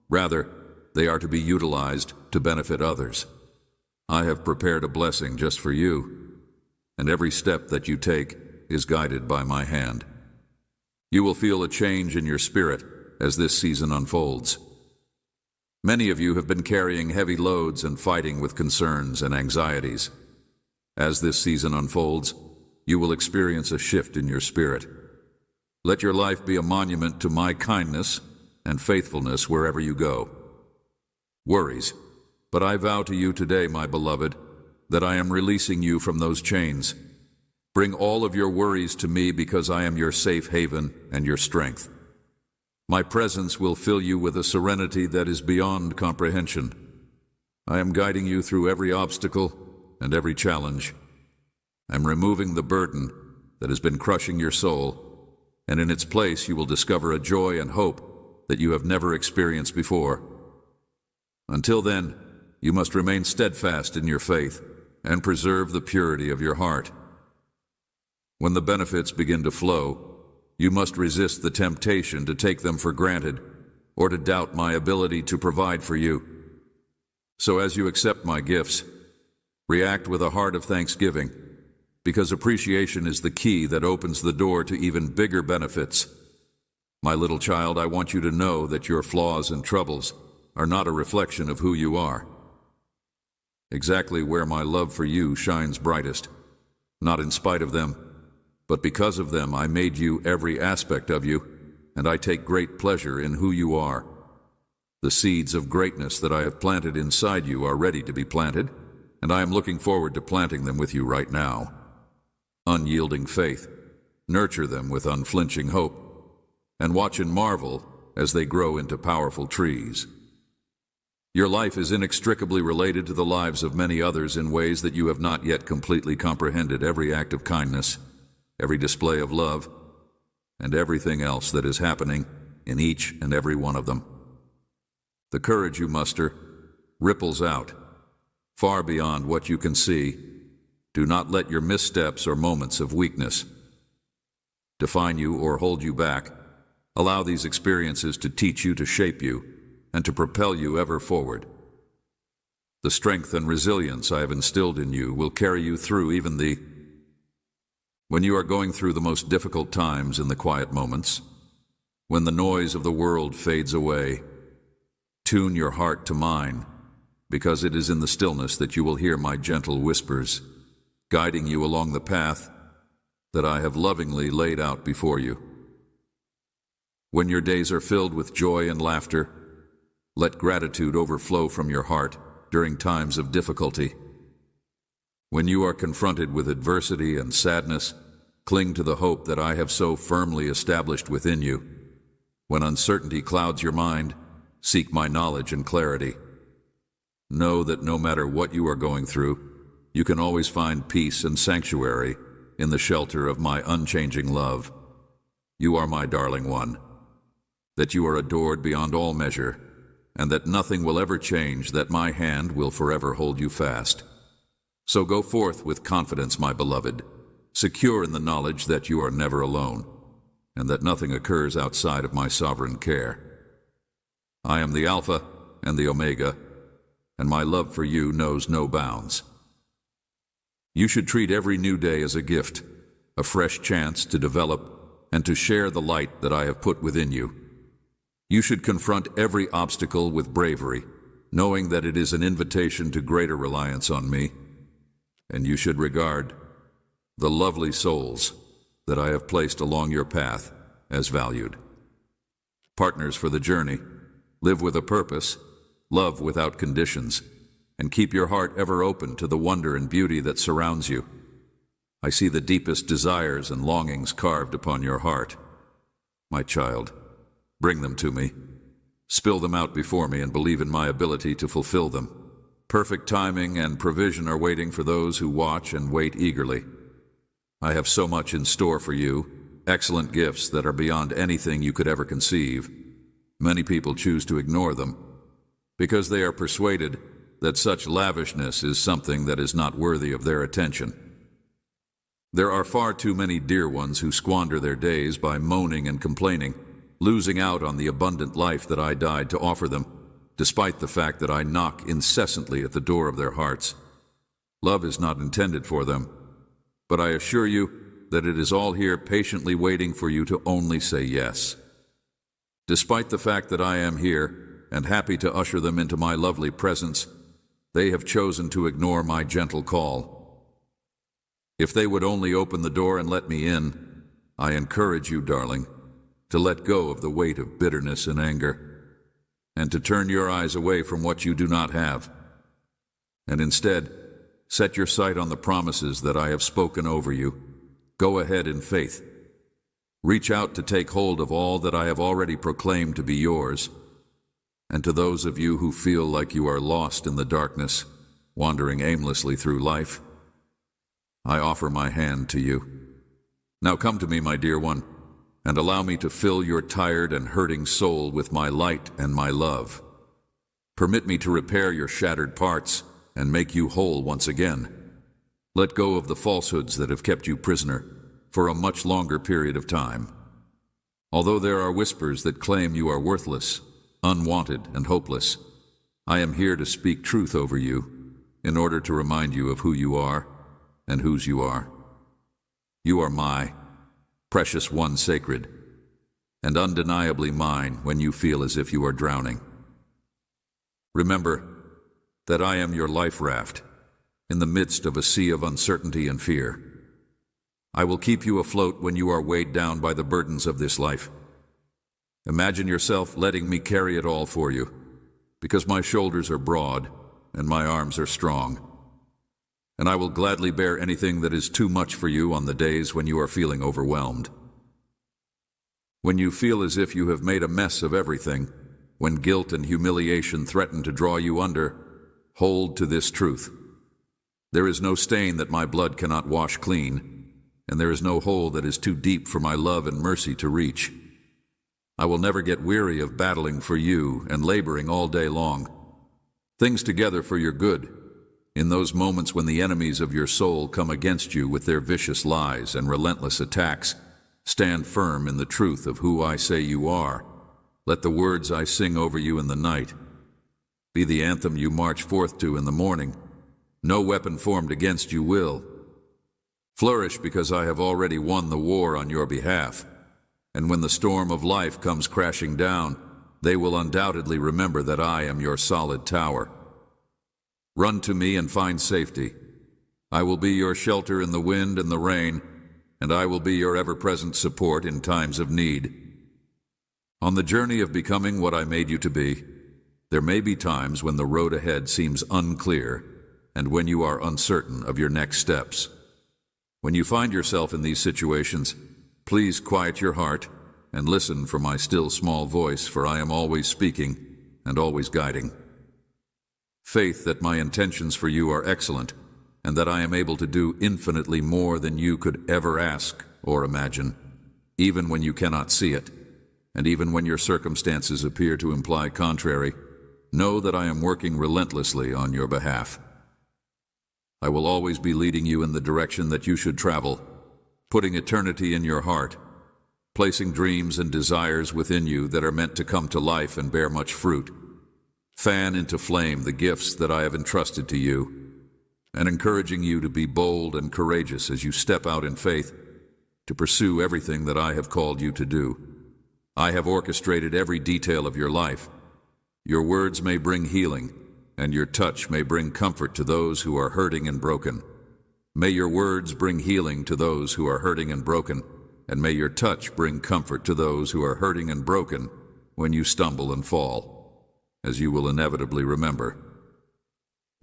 Rather, they are to be utilized to benefit others. I have prepared a blessing just for you, and every step that you take is guided by my hand. You will feel a change in your spirit as this season unfolds. Many of you have been carrying heavy loads and fighting with concerns and anxieties. As this season unfolds, you will experience a shift in your spirit. Let your life be a monument to my kindness and faithfulness wherever you go. Worries, but I vow to you today, my beloved, that I am releasing you from those chains. Bring all of your worries to me, because I am your safe haven and your strength. My presence will fill you with a serenity that is beyond comprehension. I am guiding you through every obstacle and every challenge. I'm removing the burden that has been crushing your soul, and in its place you will discover a joy and hope that you have never experienced before. Until then, you must remain steadfast in your faith and preserve the purity of your heart. When the benefits begin to flow, you must resist the temptation to take them for granted or to doubt my ability to provide for you. So as you accept my gifts, react with a heart of thanksgiving, because appreciation is the key that opens the door to even bigger benefits. My little child, I want you to know that your flaws and troubles are not a reflection of who you are. Exactly where my love for you shines brightest, not in spite of them, but because of them. I made you every aspect of you, and I take great pleasure in who you are. The seeds of greatness that I have planted inside you are ready to be planted, and I am looking forward to planting them with you right now. Unyielding faith, nurture them with unflinching hope, and watch and marvel as they grow into powerful trees. Your life is inextricably related to the lives of many others in ways that you have not yet completely comprehended. Every act of kindness, every display of love, and everything else that is happening in each and every one of them. The courage you muster ripples out, far beyond what you can see. Do not let your missteps or moments of weakness define you or hold you back. Allow these experiences to teach you, to shape you, and to propel you ever forward. The strength and resilience I have instilled in you will carry you through when you are going through the most difficult times. In the quiet moments, when the noise of the world fades away, tune your heart to mine, because it is in the stillness that you will hear my gentle whispers, guiding you along the path that I have lovingly laid out before you. When your days are filled with joy and laughter, let gratitude overflow from your heart during times of difficulty. When you are confronted with adversity and sadness, cling to the hope that I have so firmly established within you. When uncertainty clouds your mind, seek my knowledge and clarity. know that no matter what you are going through, you can always find peace and sanctuary in the shelter of my unchanging love. You are my darling one, that you are adored beyond all measure, and that nothing will ever change, that my hand will forever hold you fast. So go forth with confidence, my beloved, secure in the knowledge that you are never alone, and that nothing occurs outside of my sovereign care. I am the Alpha and the Omega, and my love for you knows no bounds. You should treat every new day as a gift, a fresh chance to develop and to share the light that I have put within you. You should confront every obstacle with bravery, knowing that it is an invitation to greater reliance on me, and you should regard the lovely souls that I have placed along your path as valued. Partners for the journey, live with a purpose, love without conditions, and keep your heart ever open to the wonder and beauty that surrounds you. I see the deepest desires and longings carved upon your heart. My child, bring them to me. Spill them out before me and believe in my ability to fulfill them. Perfect timing and provision are waiting for those who watch and wait eagerly. I have so much in store for you, excellent gifts that are beyond anything you could ever conceive. Many people choose to ignore them because they are persuaded that such lavishness is something that is not worthy of their attention. There are far too many dear ones who squander their days by moaning and complaining, losing out on the abundant life that I died to offer them, despite the fact that I knock incessantly at the door of their hearts. Love is not intended for them, but I assure you that it is all here patiently waiting for you to only say yes. Despite the fact that I am here and happy to usher them into my lovely presence, they have chosen to ignore my gentle call. If they would only open the door and let me in, I encourage you, darling, to let go of the weight of bitterness and anger, and to turn your eyes away from what you do not have, and instead set your sight on the promises that I have spoken over you. Go ahead in faith. Reach out to take hold of all that I have already proclaimed to be yours. And to those of you who feel like you are lost in the darkness, wandering aimlessly through life, I offer my hand to you. Now come to me, my dear one, and allow me to fill your tired and hurting soul with my light and my love. Permit me to repair your shattered parts and make you whole once again. Let go of the falsehoods that have kept you prisoner for a much longer period of time. Although there are whispers that claim you are worthless, unwanted, and hopeless, I am here to speak truth over you in order to remind you of who you are and whose you are. You are my precious one, sacred, and undeniably mine when you feel as if you are drowning. Remember that I am your life raft in the midst of a sea of uncertainty and fear. I will keep you afloat when you are weighed down by the burdens of this life. Imagine yourself letting me carry it all for you, because my shoulders are broad and my arms are strong. And I will gladly bear anything that is too much for you on the days when you are feeling overwhelmed. When you feel as if you have made a mess of everything, when guilt and humiliation threaten to draw you under, hold to this truth. There is no stain that my blood cannot wash clean, and there is no hole that is too deep for my love and mercy to reach. I will never get weary of battling for you and laboring all day long. Things together for your good. In those moments when the enemies of your soul come against you with their vicious lies and relentless attacks, stand firm in the truth of who I say you are. Let the words I sing over you in the night be the anthem you march forth to in the morning. No weapon formed against you will. Flourish, because I have already won the war on your behalf. And when the storm of life comes crashing down, they will undoubtedly remember that I am your solid tower. Run to me and find safety. I will be your shelter in the wind and the rain, and I will be your ever-present support in times of need. On the journey of becoming what I made you to be, there may be times when the road ahead seems unclear and when you are uncertain of your next steps. When you find yourself in these situations, please quiet your heart and listen for my still small voice, for I am always speaking and always guiding. Faith that my intentions for you are excellent, and that I am able to do infinitely more than you could ever ask or imagine, even when you cannot see it, and even when your circumstances appear to imply contrary. Know that I am working relentlessly on your behalf. I will always be leading you in the direction that you should travel, putting eternity in your heart, placing dreams and desires within you that are meant to come to life and bear much fruit. Fan into flame the gifts that I have entrusted to you, and encouraging you to be bold and courageous as you step out in faith to pursue everything that I have called you to do. I have orchestrated every detail of your life. Your words may bring healing, and your touch may bring comfort to those who are hurting and broken. May your words bring healing to those who are hurting and broken, and may your touch bring comfort to those who are hurting and broken when you stumble and fall, as you will inevitably remember.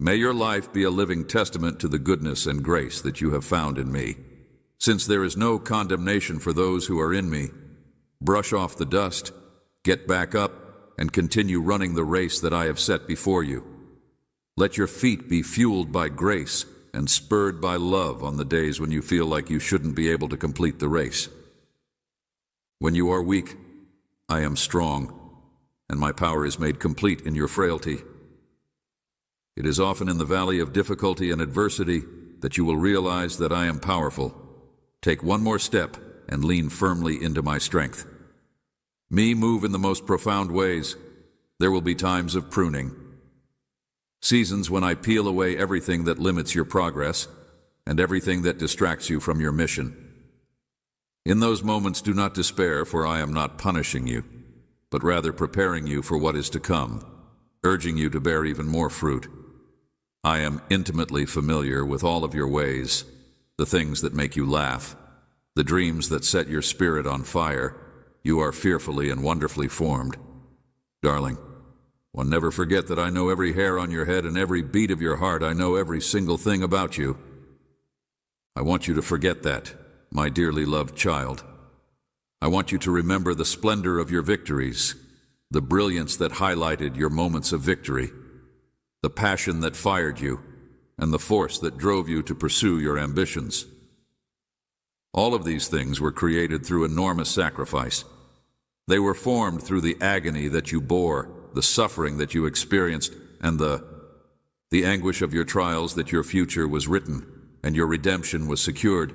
May your life be a living testament to the goodness and grace that you have found in me. Since there is no condemnation for those who are in me, brush off the dust, get back up, and continue running the race that I have set before you. Let your feet be fueled by grace and spurred by love on the days when you feel like you shouldn't be able to complete the race. When you are weak, I am strong, and my power is made complete in your frailty. It is often in the valley of difficulty and adversity that you will realize that I am powerful. Take one more step and lean firmly into my strength. Me move in the most profound ways. There will be times of pruning, seasons when I peel away everything that limits your progress and everything that distracts you from your mission. In those moments, do not despair, for I am not punishing you, but rather preparing you for what is to come, urging you to bear even more fruit. I am intimately familiar with all of your ways, the things that make you laugh, the dreams that set your spirit on fire. You are fearfully and wonderfully formed. Darling, one never forget that I know every hair on your head and every beat of your heart. I know every single thing about you. I want you to forget that, my dearly loved child. I want you to remember the splendor of your victories, the brilliance that highlighted your moments of victory, the passion that fired you, and the force that drove you to pursue your ambitions. All of these things were created through enormous sacrifice. They were formed through the agony that you bore, the suffering that you experienced, and the anguish of your trials that your future was written and your redemption was secured.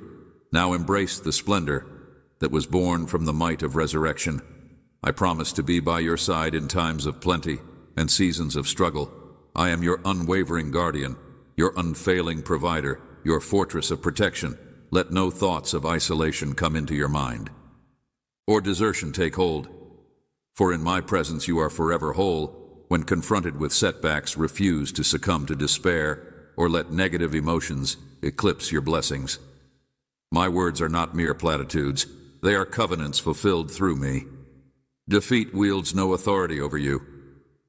Now embrace the splendor that was born from the might of resurrection. I promise to be by your side in times of plenty and seasons of struggle. I am your unwavering guardian, your unfailing provider, your fortress of protection. Let no thoughts of isolation come into your mind, or desertion take hold. For in my presence you are forever whole. When confronted with setbacks, refuse to succumb to despair, or let negative emotions eclipse your blessings. My words are not mere platitudes. They are covenants fulfilled through me. Defeat wields no authority over you.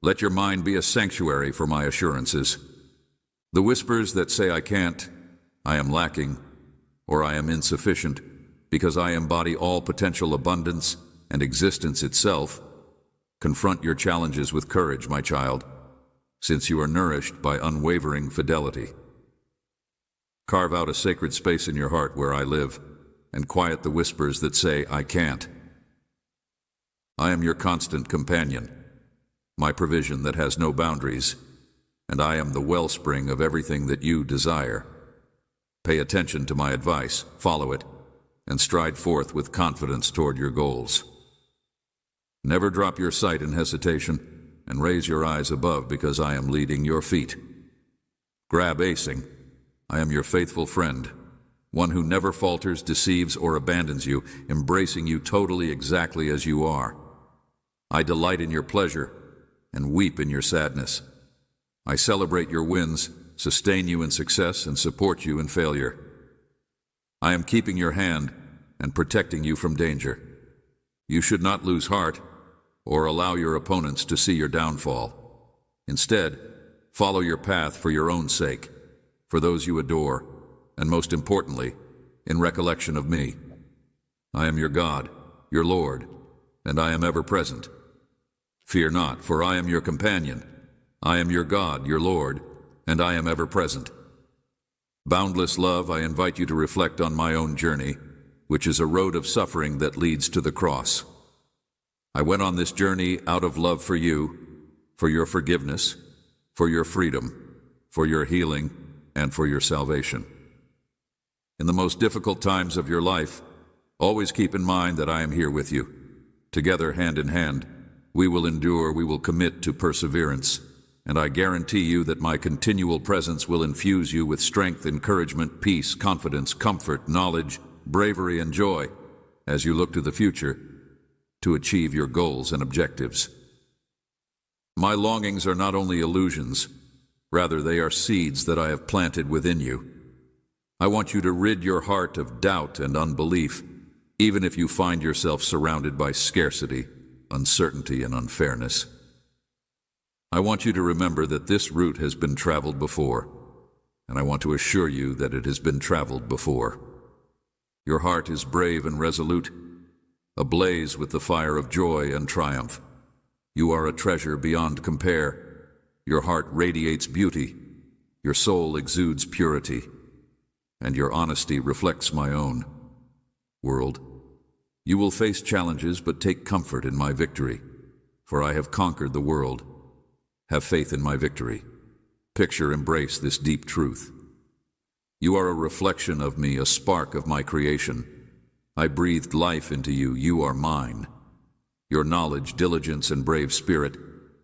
Let your mind be a sanctuary for my assurances. The whispers that say I can't, I am lacking, or I am insufficient, because I embody all potential abundance and existence itself. Confront your challenges with courage, my child, since you are nourished by unwavering fidelity. Carve out a sacred space in your heart where I live, and quiet the whispers that say, I can't. I am your constant companion, my provision that has no boundaries, and I am the wellspring of everything that you desire. Pay attention to my advice, follow it, and stride forth with confidence toward your goals. Never drop your sight in hesitation, and raise your eyes above, because I am leading your feet. Grab acing. I am your faithful friend, one who never falters, deceives, or abandons you, embracing you totally exactly as you are. I delight in your pleasure and weep in your sadness. I celebrate your wins, sustain you in success, and support you in failure. I am keeping your hand and protecting you from danger. You should not lose heart or allow your opponents to see your downfall. Instead, follow your path for your own sake, for those you adore, and most importantly, in recollection of me. I am your God, your Lord, and I am ever present. Fear not, for I am your companion. I am your God, your Lord, and I am ever present. Boundless love, I invite you to reflect on my own journey, which is a road of suffering that leads to the cross. I went on this journey out of love for you, for your forgiveness, for your freedom, for your healing, and for your salvation. In the most difficult times of your life, always keep in mind that I am here with you. Together, hand in hand, we will endure, we will commit to perseverance, and I guarantee you that my continual presence will infuse you with strength, encouragement, peace, confidence, comfort, knowledge, bravery, and joy as you look to the future to achieve your goals and objectives. My longings are not only illusions, rather they are seeds that I have planted within you. I want you to rid your heart of doubt and unbelief, even if you find yourself surrounded by scarcity, uncertainty, and unfairness. I want you to remember that this route has been traveled before, and I want to assure you that it has been traveled before. Your heart is brave and resolute, ablaze with the fire of joy and triumph. You are a treasure beyond compare. Your heart radiates beauty, your soul exudes purity, and your honesty reflects my own. World, you will face challenges, but take comfort in my victory, for I have conquered the world. Have faith in my victory. Picture, embrace this deep truth. You are a reflection of me, a spark of my creation. I breathed life into you. You are mine. Your knowledge, diligence, and brave spirit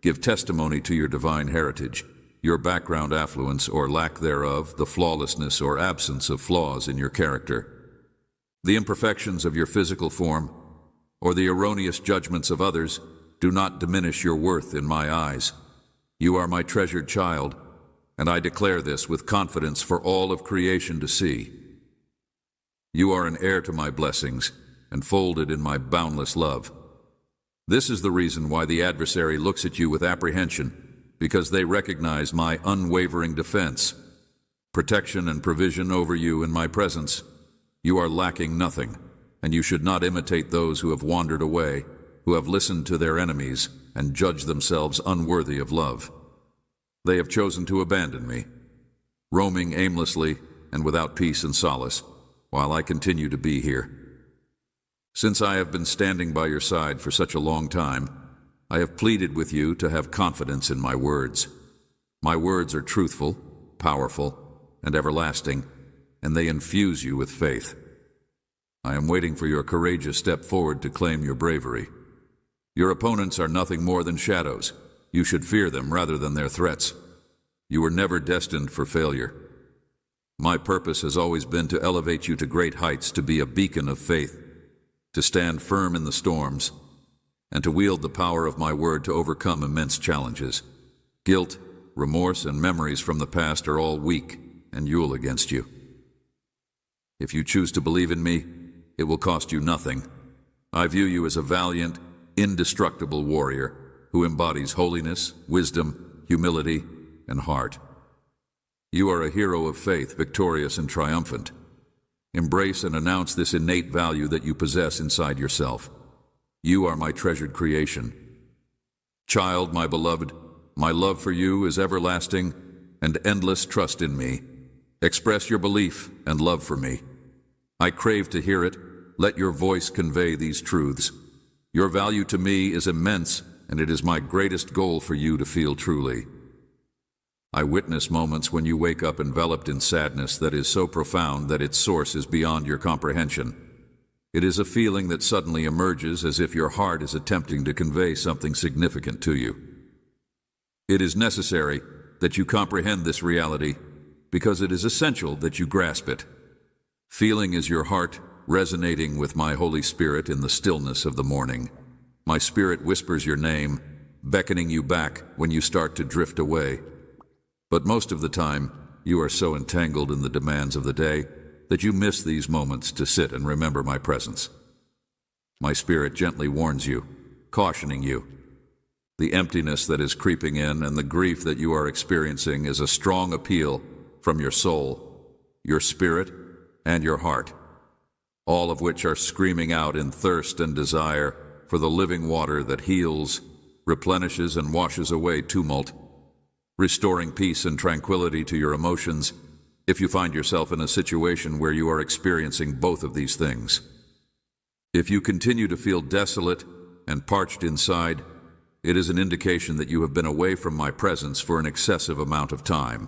give testimony to your divine heritage. Your background, affluence, or lack thereof, the flawlessness or absence of flaws in your character, the imperfections of your physical form, or the erroneous judgments of others do not diminish your worth in my eyes. You are my treasured child, and I declare this with confidence for all of creation to see. You are an heir to my blessings, and folded in my boundless love. This is the reason why the adversary looks at you with apprehension, because they recognize my unwavering defense, protection and provision over you in my presence. You are lacking nothing, and you should not imitate those who have wandered away, who have listened to their enemies and judged themselves unworthy of love. They have chosen to abandon me, roaming aimlessly and without peace and solace, while I continue to be here. Since I have been standing by your side for such a long time, I have pleaded with you to have confidence in my words. My words are truthful, powerful, and everlasting, and they infuse you with faith. I am waiting for your courageous step forward to claim your bravery. Your opponents are nothing more than shadows. You should fear them rather than their threats. You were never destined for failure. My purpose has always been to elevate you to great heights, to be a beacon of faith, to stand firm in the storms, and to wield the power of my word to overcome immense challenges. Guilt, remorse, and memories from the past are all weak and Yule against you. If you choose to believe in me, it will cost you nothing. I view you as a valiant, indestructible warrior who embodies holiness, wisdom, humility, and heart. You are a hero of faith, victorious and triumphant. Embrace and announce this innate value that you possess inside yourself. You are my treasured creation. Child, my beloved, my love for you is everlasting and endless. Trust in me. Express your belief and love for me. I crave to hear it. Let your voice convey these truths. Your value to me is immense, and it is my greatest goal for you to feel truly. I witness moments when you wake up enveloped in sadness that is so profound that its source is beyond your comprehension. It is a feeling that suddenly emerges as if your heart is attempting to convey something significant to you. It is necessary that you comprehend this reality because it is essential that you grasp it. Feeling is your heart resonating with my Holy Spirit in the stillness of the morning. My spirit whispers your name, beckoning you back when you start to drift away. But most of the time, you are so entangled in the demands of the day that you miss these moments to sit and remember my presence. My spirit gently warns you, cautioning you. The emptiness that is creeping in and the grief that you are experiencing is a strong appeal from your soul, your spirit, and your heart, all of which are screaming out in thirst and desire for the living water that heals, replenishes, and washes away tumult. restoring peace and tranquility to your emotions if you find yourself in a situation where you are experiencing both of these things. If you continue to feel desolate and parched inside, it is an indication that you have been away from my presence for an excessive amount of time.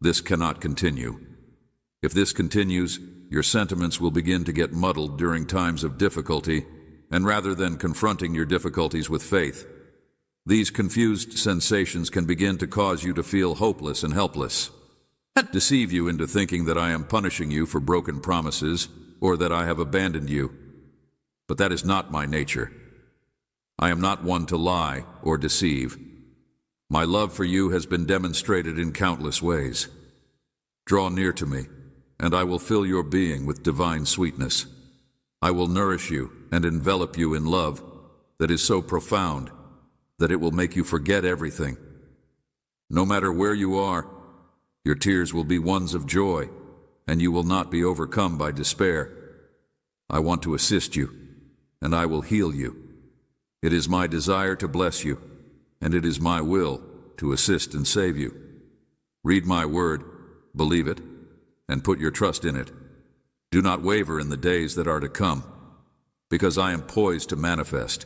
This cannot continue. If this continues, your sentiments will begin to get muddled during times of difficulty, and rather than confronting your difficulties with faith, these confused sensations can begin to cause you to feel hopeless and helpless, deceive you into thinking that I am punishing you for broken promises or that I have abandoned you. But that is not my nature. I am not one to lie or deceive. My love for you has been demonstrated in countless ways. Draw near to me, and I will fill your being with divine sweetness. I will nourish you and envelop you in love that is so profound that it will make you forget everything. No matter where you are, your tears will be ones of joy, and you will not be overcome by despair. I want to assist you, and I will heal you. It is my desire to bless you, and it is my will to assist and save you. Read my word, believe it, and put your trust in it. Do not waver in the days that are to come, because I am poised to manifest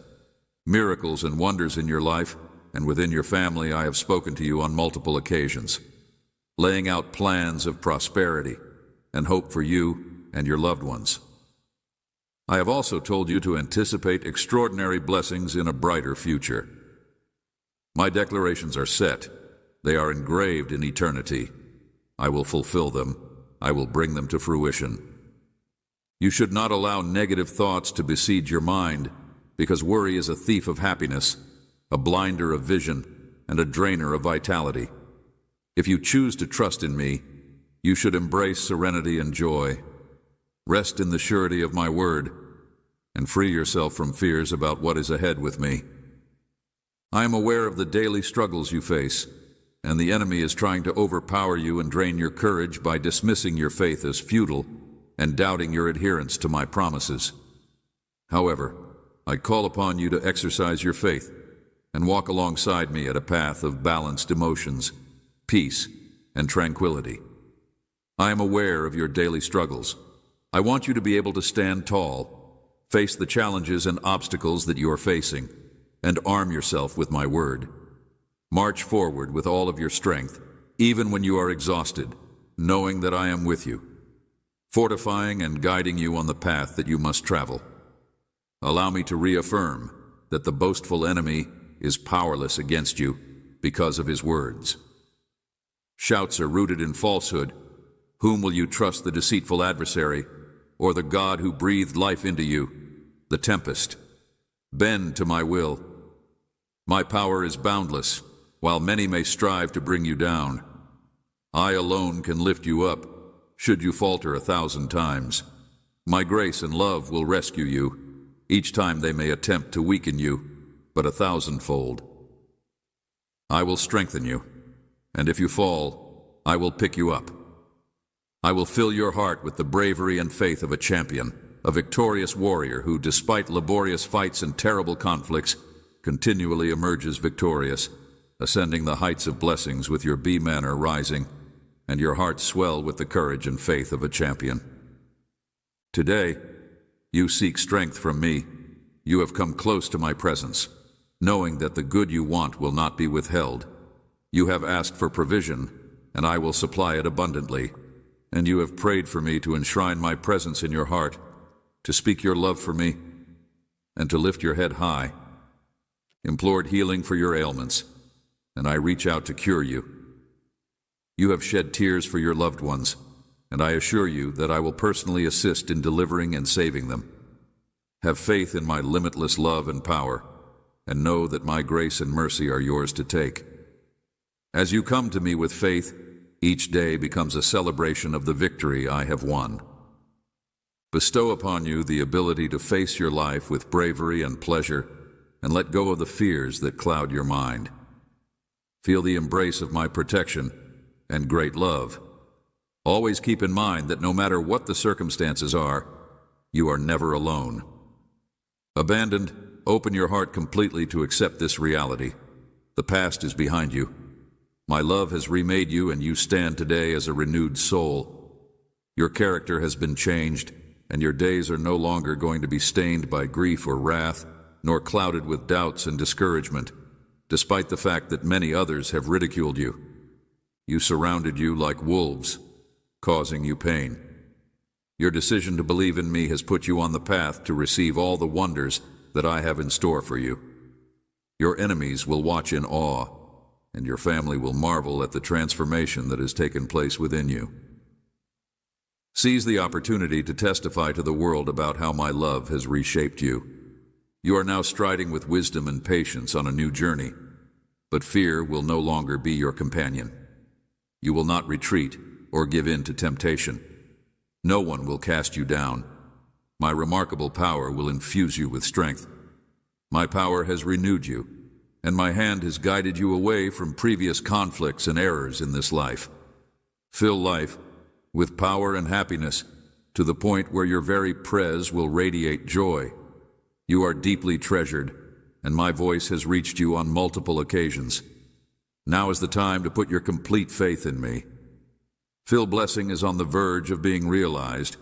miracles and wonders in your life, and within your family I have spoken to you on multiple occasions, laying out plans of prosperity and hope for you and your loved ones. I have also told you to anticipate extraordinary blessings in a brighter future. My declarations are set. They are engraved in eternity. I will fulfill them. I will bring them to fruition. You should not allow negative thoughts to besiege your mind, because worry is a thief of happiness, a blinder of vision, and a drainer of vitality. If you choose to trust in me, you should embrace serenity and joy. Rest in the surety of my word, and free yourself from fears about what is ahead with me. I am aware of the daily struggles you face, and the enemy is trying to overpower you and drain your courage by dismissing your faith as futile and doubting your adherence to my promises. However, I call upon you to exercise your faith and walk alongside me at a path of balanced emotions, peace, and tranquility. I am aware of your daily struggles. I want you to be able to stand tall, face the challenges and obstacles that you are facing, and arm yourself with my word. March forward with all of your strength, even when you are exhausted, knowing that I am with you, fortifying and guiding you on the path that you must travel. Allow me to reaffirm that the boastful enemy is powerless against you because of his words. Shouts are rooted in falsehood. Whom will you trust, the deceitful adversary, or the God who breathed life into you, the tempest? Bend to my will. My power is boundless, while many may strive to bring you down. I alone can lift you up, should you falter 1,000 times. My grace and love will rescue you, each time they may attempt to weaken you, but 1,000-fold. I will strengthen you, and if you fall, I will pick you up. I will fill your heart with the bravery and faith of a champion, a victorious warrior who, despite laborious fights and terrible conflicts, continually emerges victorious, ascending the heights of blessings with your B-manner rising, and your heart swell with the courage and faith of a champion. Today, you seek strength from me. You have come close to my presence, knowing that the good you want will not be withheld. You have asked for provision, and I will supply it abundantly. And you have prayed for me to enshrine my presence in your heart, to speak your love for me, and to lift your head high. Implored healing for your ailments, and I reach out to cure you. You have shed tears for your loved ones, and I assure you that I will personally assist in delivering and saving them. Have faith in my limitless love and power, and know that my grace and mercy are yours to take. As you come to me with faith, each day becomes a celebration of the victory I have won. Bestow upon you the ability to face your life with bravery and pleasure, and let go of the fears that cloud your mind. Feel the embrace of my protection and great love. Always keep in mind that no matter what the circumstances are, you are never alone. Abandoned, open your heart completely to accept this reality. The past is behind you. My love has remade you, and you stand today as a renewed soul. Your character has been changed, and your days are no longer going to be stained by grief or wrath, nor clouded with doubts and discouragement, despite the fact that many others have ridiculed you. You surrounded you like wolves, causing you pain. Your decision to believe in me has put you on the path to receive all the wonders that I have in store for you. Your enemies will watch in awe, and your family will marvel at the transformation that has taken place within you. Seize the opportunity to testify to the world about how my love has reshaped you. You are now striding with wisdom and patience on a new journey, but fear will no longer be your companion. You will not retreat or give in to temptation. No one will cast you down. My remarkable power will infuse you with strength. My power has renewed you, and my hand has guided you away from previous conflicts and errors in this life. Fill life with power and happiness to the point where your very praise will radiate joy. You are deeply treasured, and my voice has reached you on multiple occasions. Now is the time to put your complete faith in me. Phil Blessing is on the verge of being realized,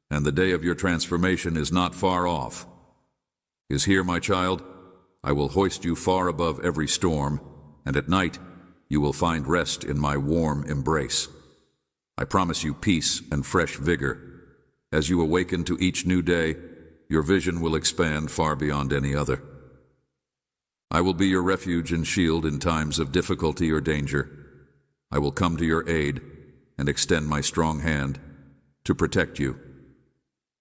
and the day of your transformation is not far off. Is here, my child? I will hoist you far above every storm, and at night you will find rest in my warm embrace. I promise you peace and fresh vigor. As you awaken to each new day, your vision will expand far beyond any other. I will be your refuge and shield in times of difficulty or danger. I will come to your aid and extend my strong hand to protect you.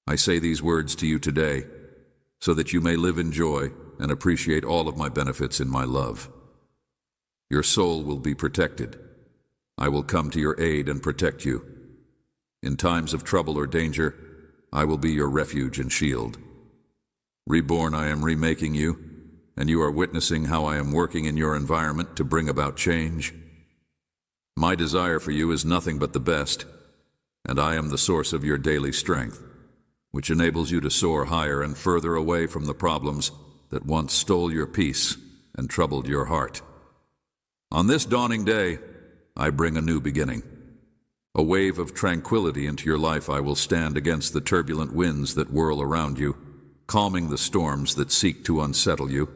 I say these words to you today so that you may live in joy and appreciate all of my benefits in my love. Your soul will be protected. I will come to your aid and protect you. In times of trouble or danger, I will be your refuge and shield. Reborn, I am remaking you, and you are witnessing how I am working in your environment to bring about change. My desire for you is nothing but the best, and I am the source of your daily strength, which enables you to soar higher and further away from the problems that once stole your peace and troubled your heart. On this dawning day, I bring a new beginning. A wave of tranquility into your life. I will stand against the turbulent winds that whirl around you, calming the storms that seek to unsettle you.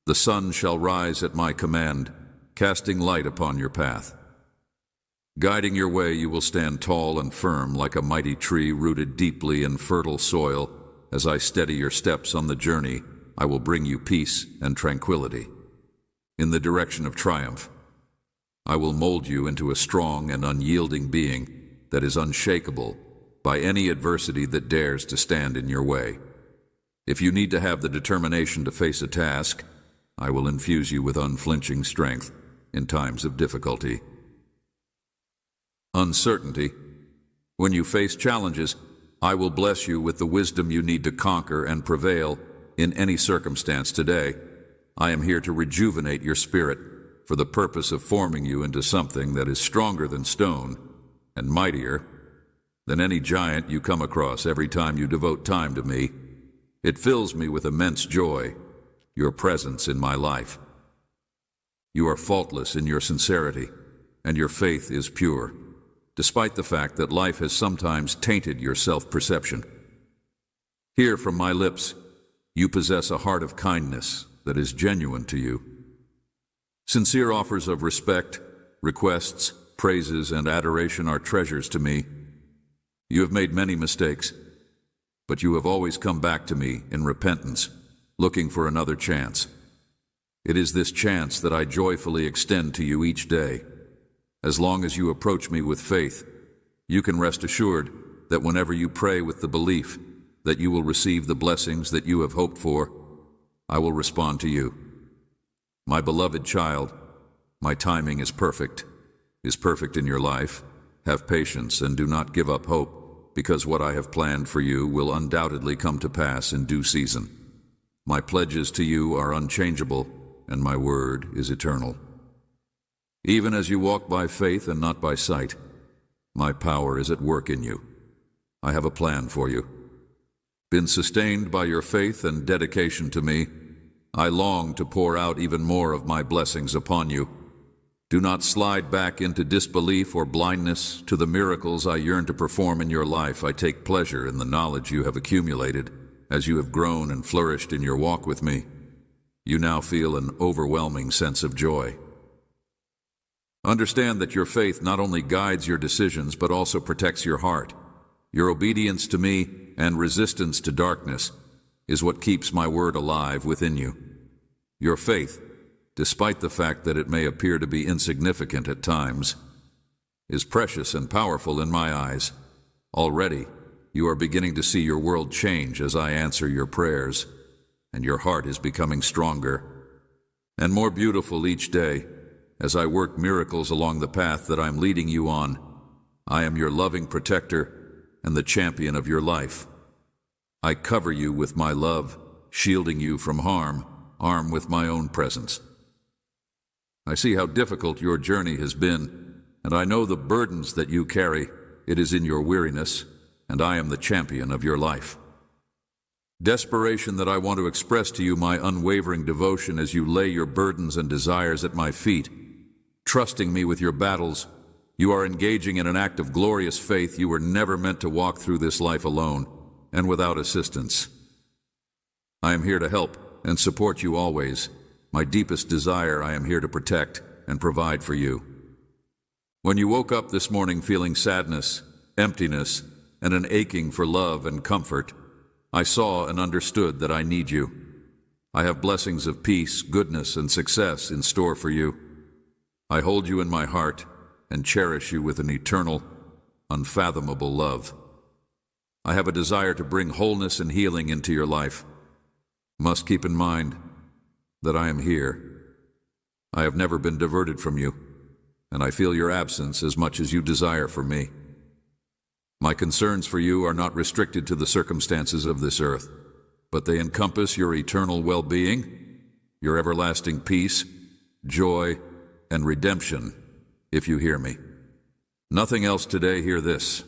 The sun shall rise at my command, casting light upon your path. Guiding your way, you will stand tall and firm like a mighty tree rooted deeply in fertile soil. As I steady your steps on the journey, I will bring you peace and tranquility. In the direction of triumph, I will mold you into a strong and unyielding being that is unshakable by any adversity that dares to stand in your way. If you need to have the determination to face a task, I will infuse you with unflinching strength in times of difficulty. Uncertainty. When you face challenges, I will bless you with the wisdom you need to conquer and prevail in any circumstance today. I am here to rejuvenate your spirit for the purpose of forming you into something that is stronger than stone and mightier than any giant you come across every time you devote time to me. It fills me with immense joy, your presence in my life. You are faultless in your sincerity, and your faith is pure, despite the fact that life has sometimes tainted your self-perception. Hear from my lips, you possess a heart of kindness that is genuine to you. Sincere offers of respect, requests, praises, and adoration are treasures to me. You have made many mistakes, but you have always come back to me in repentance, looking for another chance. It is this chance that I joyfully extend to you each day. As long as you approach me with faith, you can rest assured that whenever you pray with the belief that you will receive the blessings that you have hoped for, I will respond to you. My beloved child, my timing is perfect in your life. Have patience and do not give up hope, because what I have planned for you will undoubtedly come to pass in due season. My pledges to you are unchangeable, and my word is eternal. Even as you walk by faith and not by sight, my power is at work in you. I have a plan for you. Been sustained by your faith and dedication to me, I long to pour out even more of my blessings upon you. Do not slide back into disbelief or blindness to the miracles I yearn to perform in your life. I take pleasure in the knowledge you have accumulated as you have grown and flourished in your walk with me. You now feel an overwhelming sense of joy. Understand that your faith not only guides your decisions but also protects your heart. Your obedience to me and resistance to darkness is what keeps my word alive within you. Your faith, despite the fact that it may appear to be insignificant at times, is precious and powerful in my eyes. Already, you are beginning to see your world change as I answer your prayers, and your heart is becoming stronger and more beautiful each day as I work miracles along the path that I'm leading you on. I am your loving protector and the champion of your life. I cover you with my love, shielding you from harm, armed with my own presence. I see how difficult your journey has been, and I know the burdens that you carry. It is in your weariness, and I am the champion of your life. Desperation that I want to express to you my unwavering devotion as you lay your burdens and desires at my feet. Trusting me with your battles, you are engaging in an act of glorious faith. You were never meant to walk through this life alone and without assistance. I am here to help and support you always. My deepest desire I am here to protect and provide for you. When you woke up this morning feeling sadness, emptiness, and an aching for love and comfort, I saw and understood that I need you. I have blessings of peace, goodness, and success in store for you. I hold you in my heart and cherish you with an eternal, unfathomable love. I have a desire to bring wholeness and healing into your life. Must keep in mind that I am here. I have never been diverted from you, and I feel your absence as much as you desire for me. My concerns for you are not restricted to the circumstances of this earth, but they encompass your eternal well-being, your everlasting peace, joy, and redemption, if you hear me. Nothing else today, hear this.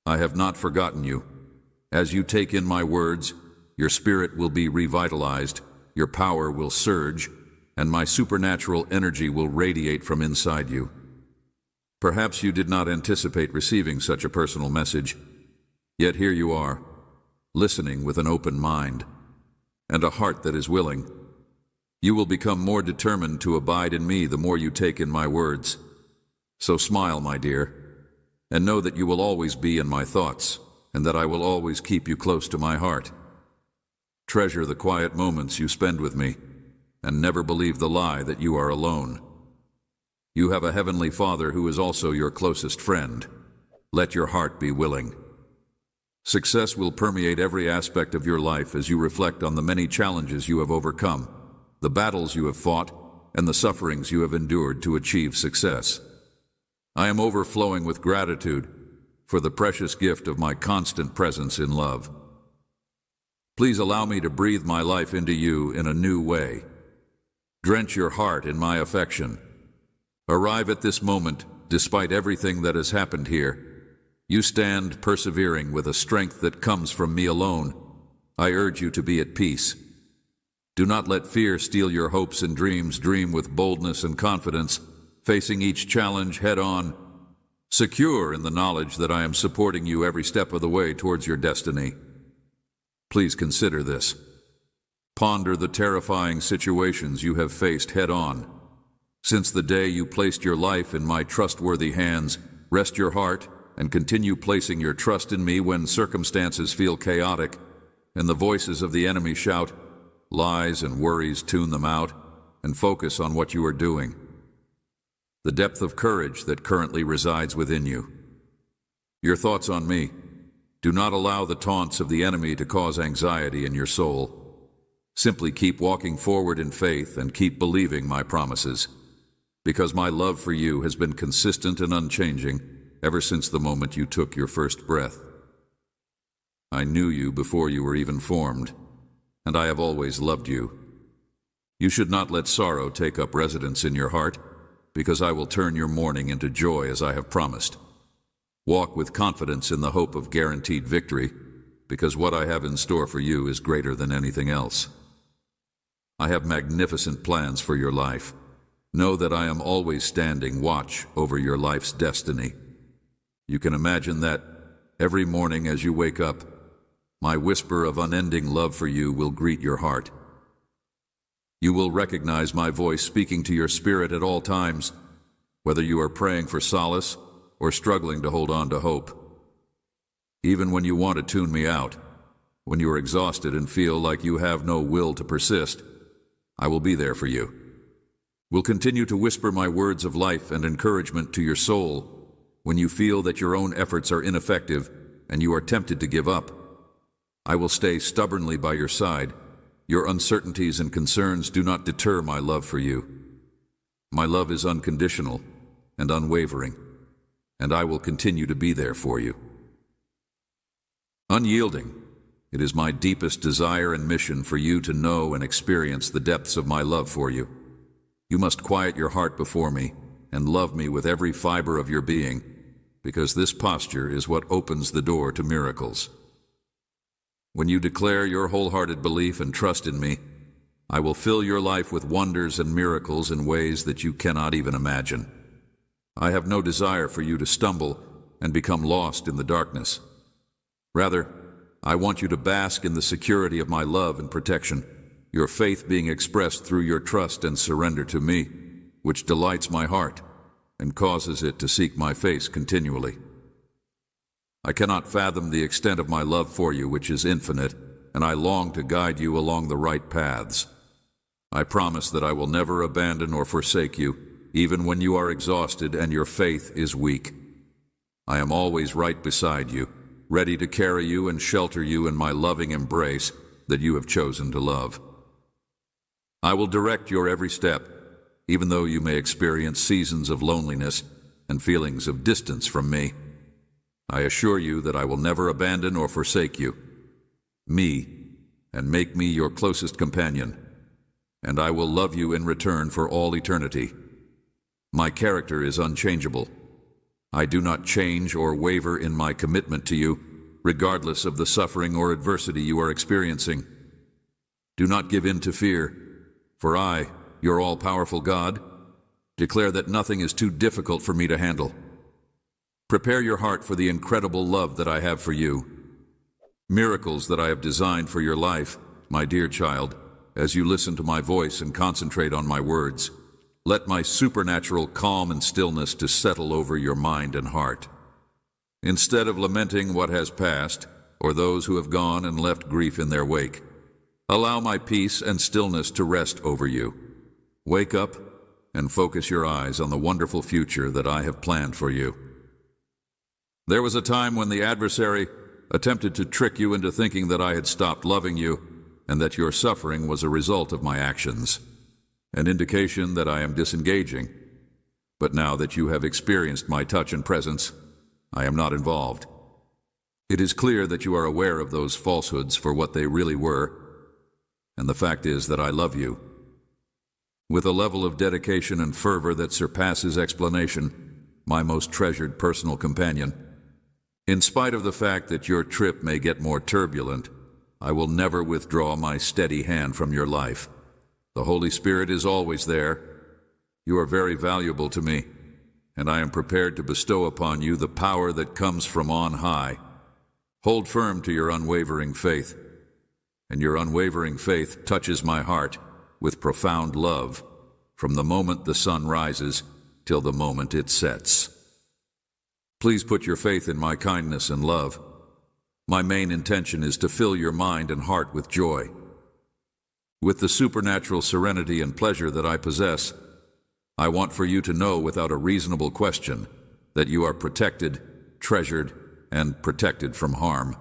I have not forgotten you. As you take in my words, your spirit will be revitalized, your power will surge, and my supernatural energy will radiate from inside you. Perhaps you did not anticipate receiving such a personal message, yet here you are, listening with an open mind and a heart that is willing. You will become more determined to abide in me the more you take in my words. So smile, my dear, and know that you will always be in my thoughts, and that I will always keep you close to my heart. Treasure the quiet moments you spend with me, and never believe the lie that you are alone. You have a heavenly Father who is also your closest friend. Let your heart be willing. Success will permeate every aspect of your life as you reflect on the many challenges you have overcome, the battles you have fought, and the sufferings you have endured to achieve success. I am overflowing with gratitude for the precious gift of my constant presence in love. Please allow me to breathe my life into you in a new way. Drench your heart in my affection. Arrive at this moment, despite everything that has happened here. You stand persevering with a strength that comes from me alone. I urge you to be at peace. Do not let fear steal your hopes and dreams. Dream with boldness and confidence, facing each challenge head-on, secure in the knowledge that I am supporting you every step of the way towards your destiny. Please consider this. Ponder the terrifying situations you have faced head-on. Since the day you placed your life in my trustworthy hands, rest your heart and continue placing your trust in me when circumstances feel chaotic and the voices of the enemy shout. Lies and worries, tune them out and focus on what you are doing. The depth of courage that currently resides within you. Your thoughts on me. Do not allow the taunts of the enemy to cause anxiety in your soul. Simply keep walking forward in faith and keep believing my promises, because my love for you has been consistent and unchanging ever since the moment you took your first breath. I knew you before you were even formed, and I have always loved you. You should not let sorrow take up residence in your heart, because I will turn your mourning into joy as I have promised. Walk with confidence in the hope of guaranteed victory, because what I have in store for you is greater than anything else. I have magnificent plans for your life. Know that I am always standing watch over your life's destiny. You can imagine that every morning as you wake up, my whisper of unending love for you will greet your heart. You will recognize my voice speaking to your spirit at all times, whether you are praying for solace or struggling to hold on to hope. Even when you want to tune me out, when you are exhausted and feel like you have no will to persist, I will be there for you. Will continue to whisper my words of life and encouragement to your soul when you feel that your own efforts are ineffective and you are tempted to give up. I will stay stubbornly by your side. Your uncertainties and concerns do not deter my love for you. My love is unconditional and unwavering, and I will continue to be there for you. Unyielding, it is my deepest desire and mission for you to know and experience the depths of my love for you. You must quiet your heart before me and love me with every fiber of your being, because this posture is what opens the door to miracles. When you declare your wholehearted belief and trust in me, I will fill your life with wonders and miracles in ways that you cannot even imagine. I have no desire for you to stumble and become lost in the darkness. Rather, I want you to bask in the security of my love and protection, your faith being expressed through your trust and surrender to me, which delights my heart and causes it to seek my face continually. I cannot fathom the extent of my love for you, which is infinite, and I long to guide you along the right paths. I promise that I will never abandon or forsake you, even when you are exhausted and your faith is weak. I am always right beside you, ready to carry you and shelter you in my loving embrace that you have chosen to love. I will direct your every step, even though you may experience seasons of loneliness and feelings of distance from me. I assure you that I will never abandon or forsake you, and make me your closest companion, and I will love you in return for all eternity. My character is unchangeable. I do not change or waver in my commitment to you, regardless of the suffering or adversity you are experiencing. Do not give in to fear, for I, your all-powerful God, declare that nothing is too difficult for me to handle. Prepare your heart for the incredible love that I have for you. Miracles that I have designed for your life, my dear child, as you listen to my voice and concentrate on my words. Let my supernatural calm and stillness to settle over your mind and heart. Instead of lamenting what has passed, or those who have gone and left grief in their wake, allow my peace and stillness to rest over you. Wake up and focus your eyes on the wonderful future that I have planned for you. There was a time when the adversary attempted to trick you into thinking that I had stopped loving you and that your suffering was a result of my actions, an indication that I am disengaging. But now that you have experienced my touch and presence, I am not involved. It is clear that you are aware of those falsehoods for what they really were, and the fact is that I love you. With a level of dedication and fervor that surpasses explanation, my most treasured personal companion. In spite of the fact that your trip may get more turbulent, I will never withdraw my steady hand from your life. The Holy Spirit is always there. You are very valuable to me, and I am prepared to bestow upon you the power that comes from on high. Hold firm to your unwavering faith, and your unwavering faith touches my heart with profound love from the moment the sun rises till the moment it sets. Please put your faith in my kindness and love. My main intention is to fill your mind and heart with joy. With the supernatural serenity and pleasure that I possess, I want for you to know without a reasonable question that you are protected, treasured, and protected from harm.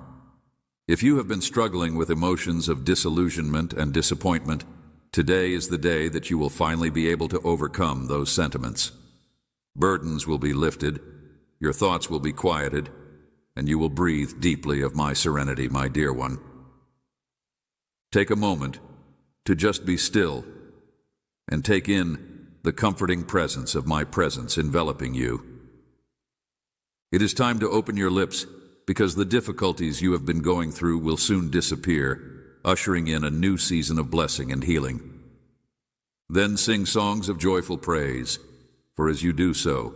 If you have been struggling with emotions of disillusionment and disappointment, today is the day that you will finally be able to overcome those sentiments. Burdens will be lifted, your thoughts will be quieted, and you will breathe deeply of my serenity, my dear one. Take a moment to just be still and take in the comforting presence of my presence enveloping you. It is time to open your lips because the difficulties you have been going through will soon disappear, ushering in a new season of blessing and healing. Then sing songs of joyful praise, for as you do so,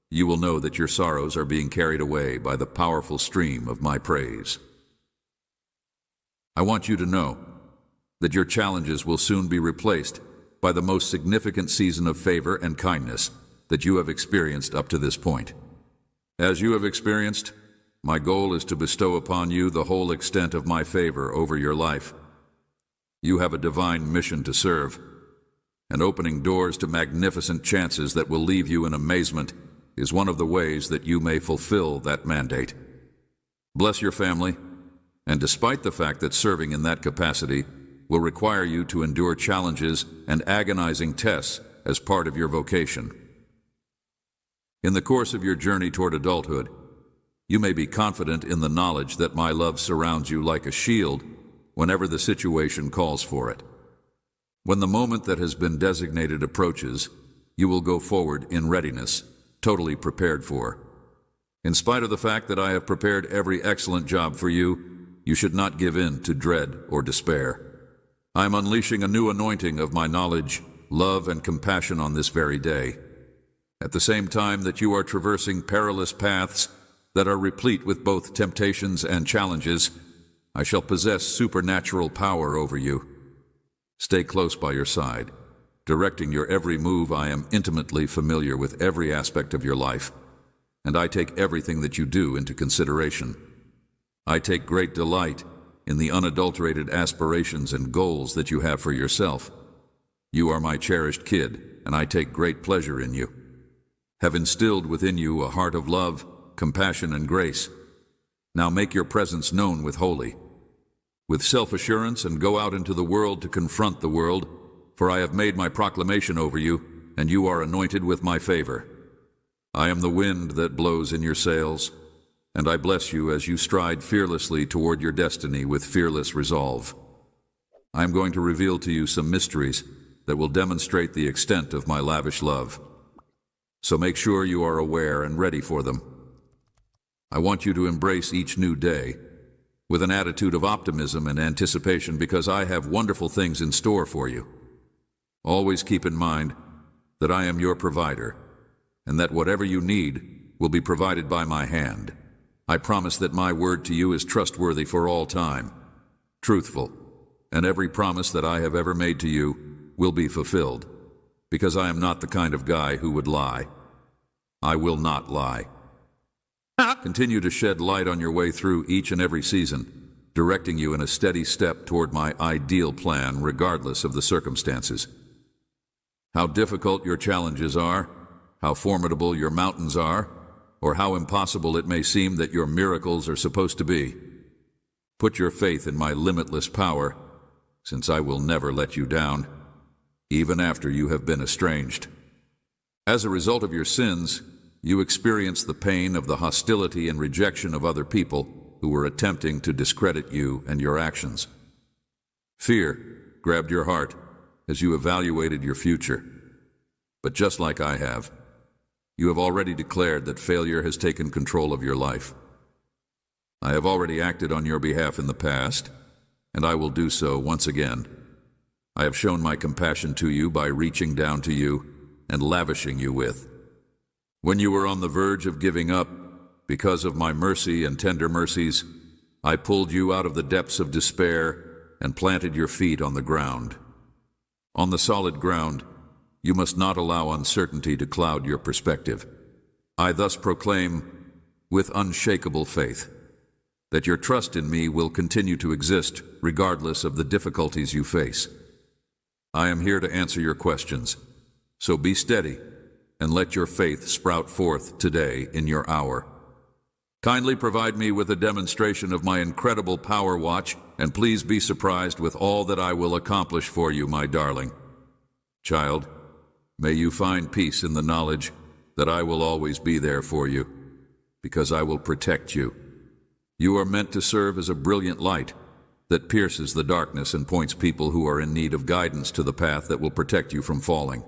you will know that your sorrows are being carried away by the powerful stream of my praise. I want you to know that your challenges will soon be replaced by the most significant season of favor and kindness that you have experienced up to this point. As you have experienced, my goal is to bestow upon you the whole extent of my favor over your life. You have a divine mission to serve, and opening doors to magnificent chances that will leave you in amazement is one of the ways that you may fulfill that mandate. Bless your family, and despite the fact that serving in that capacity will require you to endure challenges and agonizing tests as part of your vocation. In the course of your journey toward adulthood, you may be confident in the knowledge that my love surrounds you like a shield whenever the situation calls for it. When the moment that has been designated approaches, you will go forward in readiness, totally prepared for. In spite of the fact that I have prepared every excellent job for you, you should not give in to dread or despair. I am unleashing a new anointing of my knowledge, love, and compassion on this very day. At the same time that you are traversing perilous paths that are replete with both temptations and challenges, I shall possess supernatural power over you. Stay close by your side. Directing your every move, I am intimately familiar with every aspect of your life, and I take everything that you do into consideration. I take great delight in the unadulterated aspirations and goals that you have for yourself. You are my cherished kid, and I take great pleasure in you. Have instilled within you a heart of love, compassion, and grace. Now make your presence known with self-assurance, and go out into the world to confront the world, for I have made my proclamation over you, and you are anointed with my favor. I am the wind that blows in your sails, and I bless you as you stride fearlessly toward your destiny with fearless resolve. I am going to reveal to you some mysteries that will demonstrate the extent of my lavish love. So make sure you are aware and ready for them. I want you to embrace each new day with an attitude of optimism and anticipation, because I have wonderful things in store for you. Always keep in mind that I am your provider, and that whatever you need will be provided by my hand. I promise that my word to you is trustworthy for all time, truthful, and every promise that I have ever made to you will be fulfilled, because I am not the kind of guy who would lie. I will not lie. Continue to shed light on your way through each and every season, directing you in a steady step toward my ideal plan regardless of the circumstances. How difficult your challenges are, how formidable your mountains are, or how impossible it may seem that your miracles are supposed to be. Put your faith in my limitless power, since I will never let you down, even after you have been estranged. As a result of your sins, you experience the pain of the hostility and rejection of other people who were attempting to discredit you and your actions. Fear grabbed your heart as you evaluated your future. But just like I have, you have already declared that failure has taken control of your life. I have already acted on your behalf in the past, and I will do so once again. I have shown my compassion to you by reaching down to you and lavishing you with. When you were on the verge of giving up, because of my mercy and tender mercies, I pulled you out of the depths of despair and planted your feet on the ground. On the solid ground, you must not allow uncertainty to cloud your perspective. I thus proclaim, with unshakable faith, that your trust in me will continue to exist regardless of the difficulties you face. I am here to answer your questions, so be steady and let your faith sprout forth today in your hour. Kindly provide me with a demonstration of my incredible power watch, and please be surprised with all that I will accomplish for you, my darling. Child, may you find peace in the knowledge that I will always be there for you, because I will protect you. You are meant to serve as a brilliant light that pierces the darkness and points people who are in need of guidance to the path that will protect you from falling.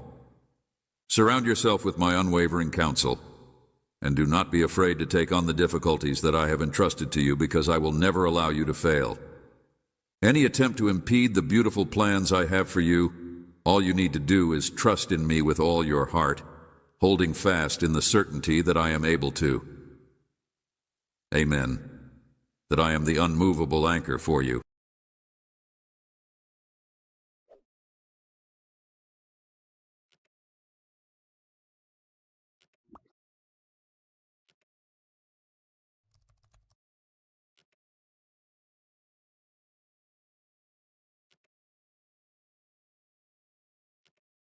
Surround yourself with my unwavering counsel, and do not be afraid to take on the difficulties that I have entrusted to you, because I will never allow you to fail. Any attempt to impede the beautiful plans I have for you All you need to do is trust in me with all your heart, holding fast in the certainty that I am able to. Amen. That I am the unmovable anchor for you.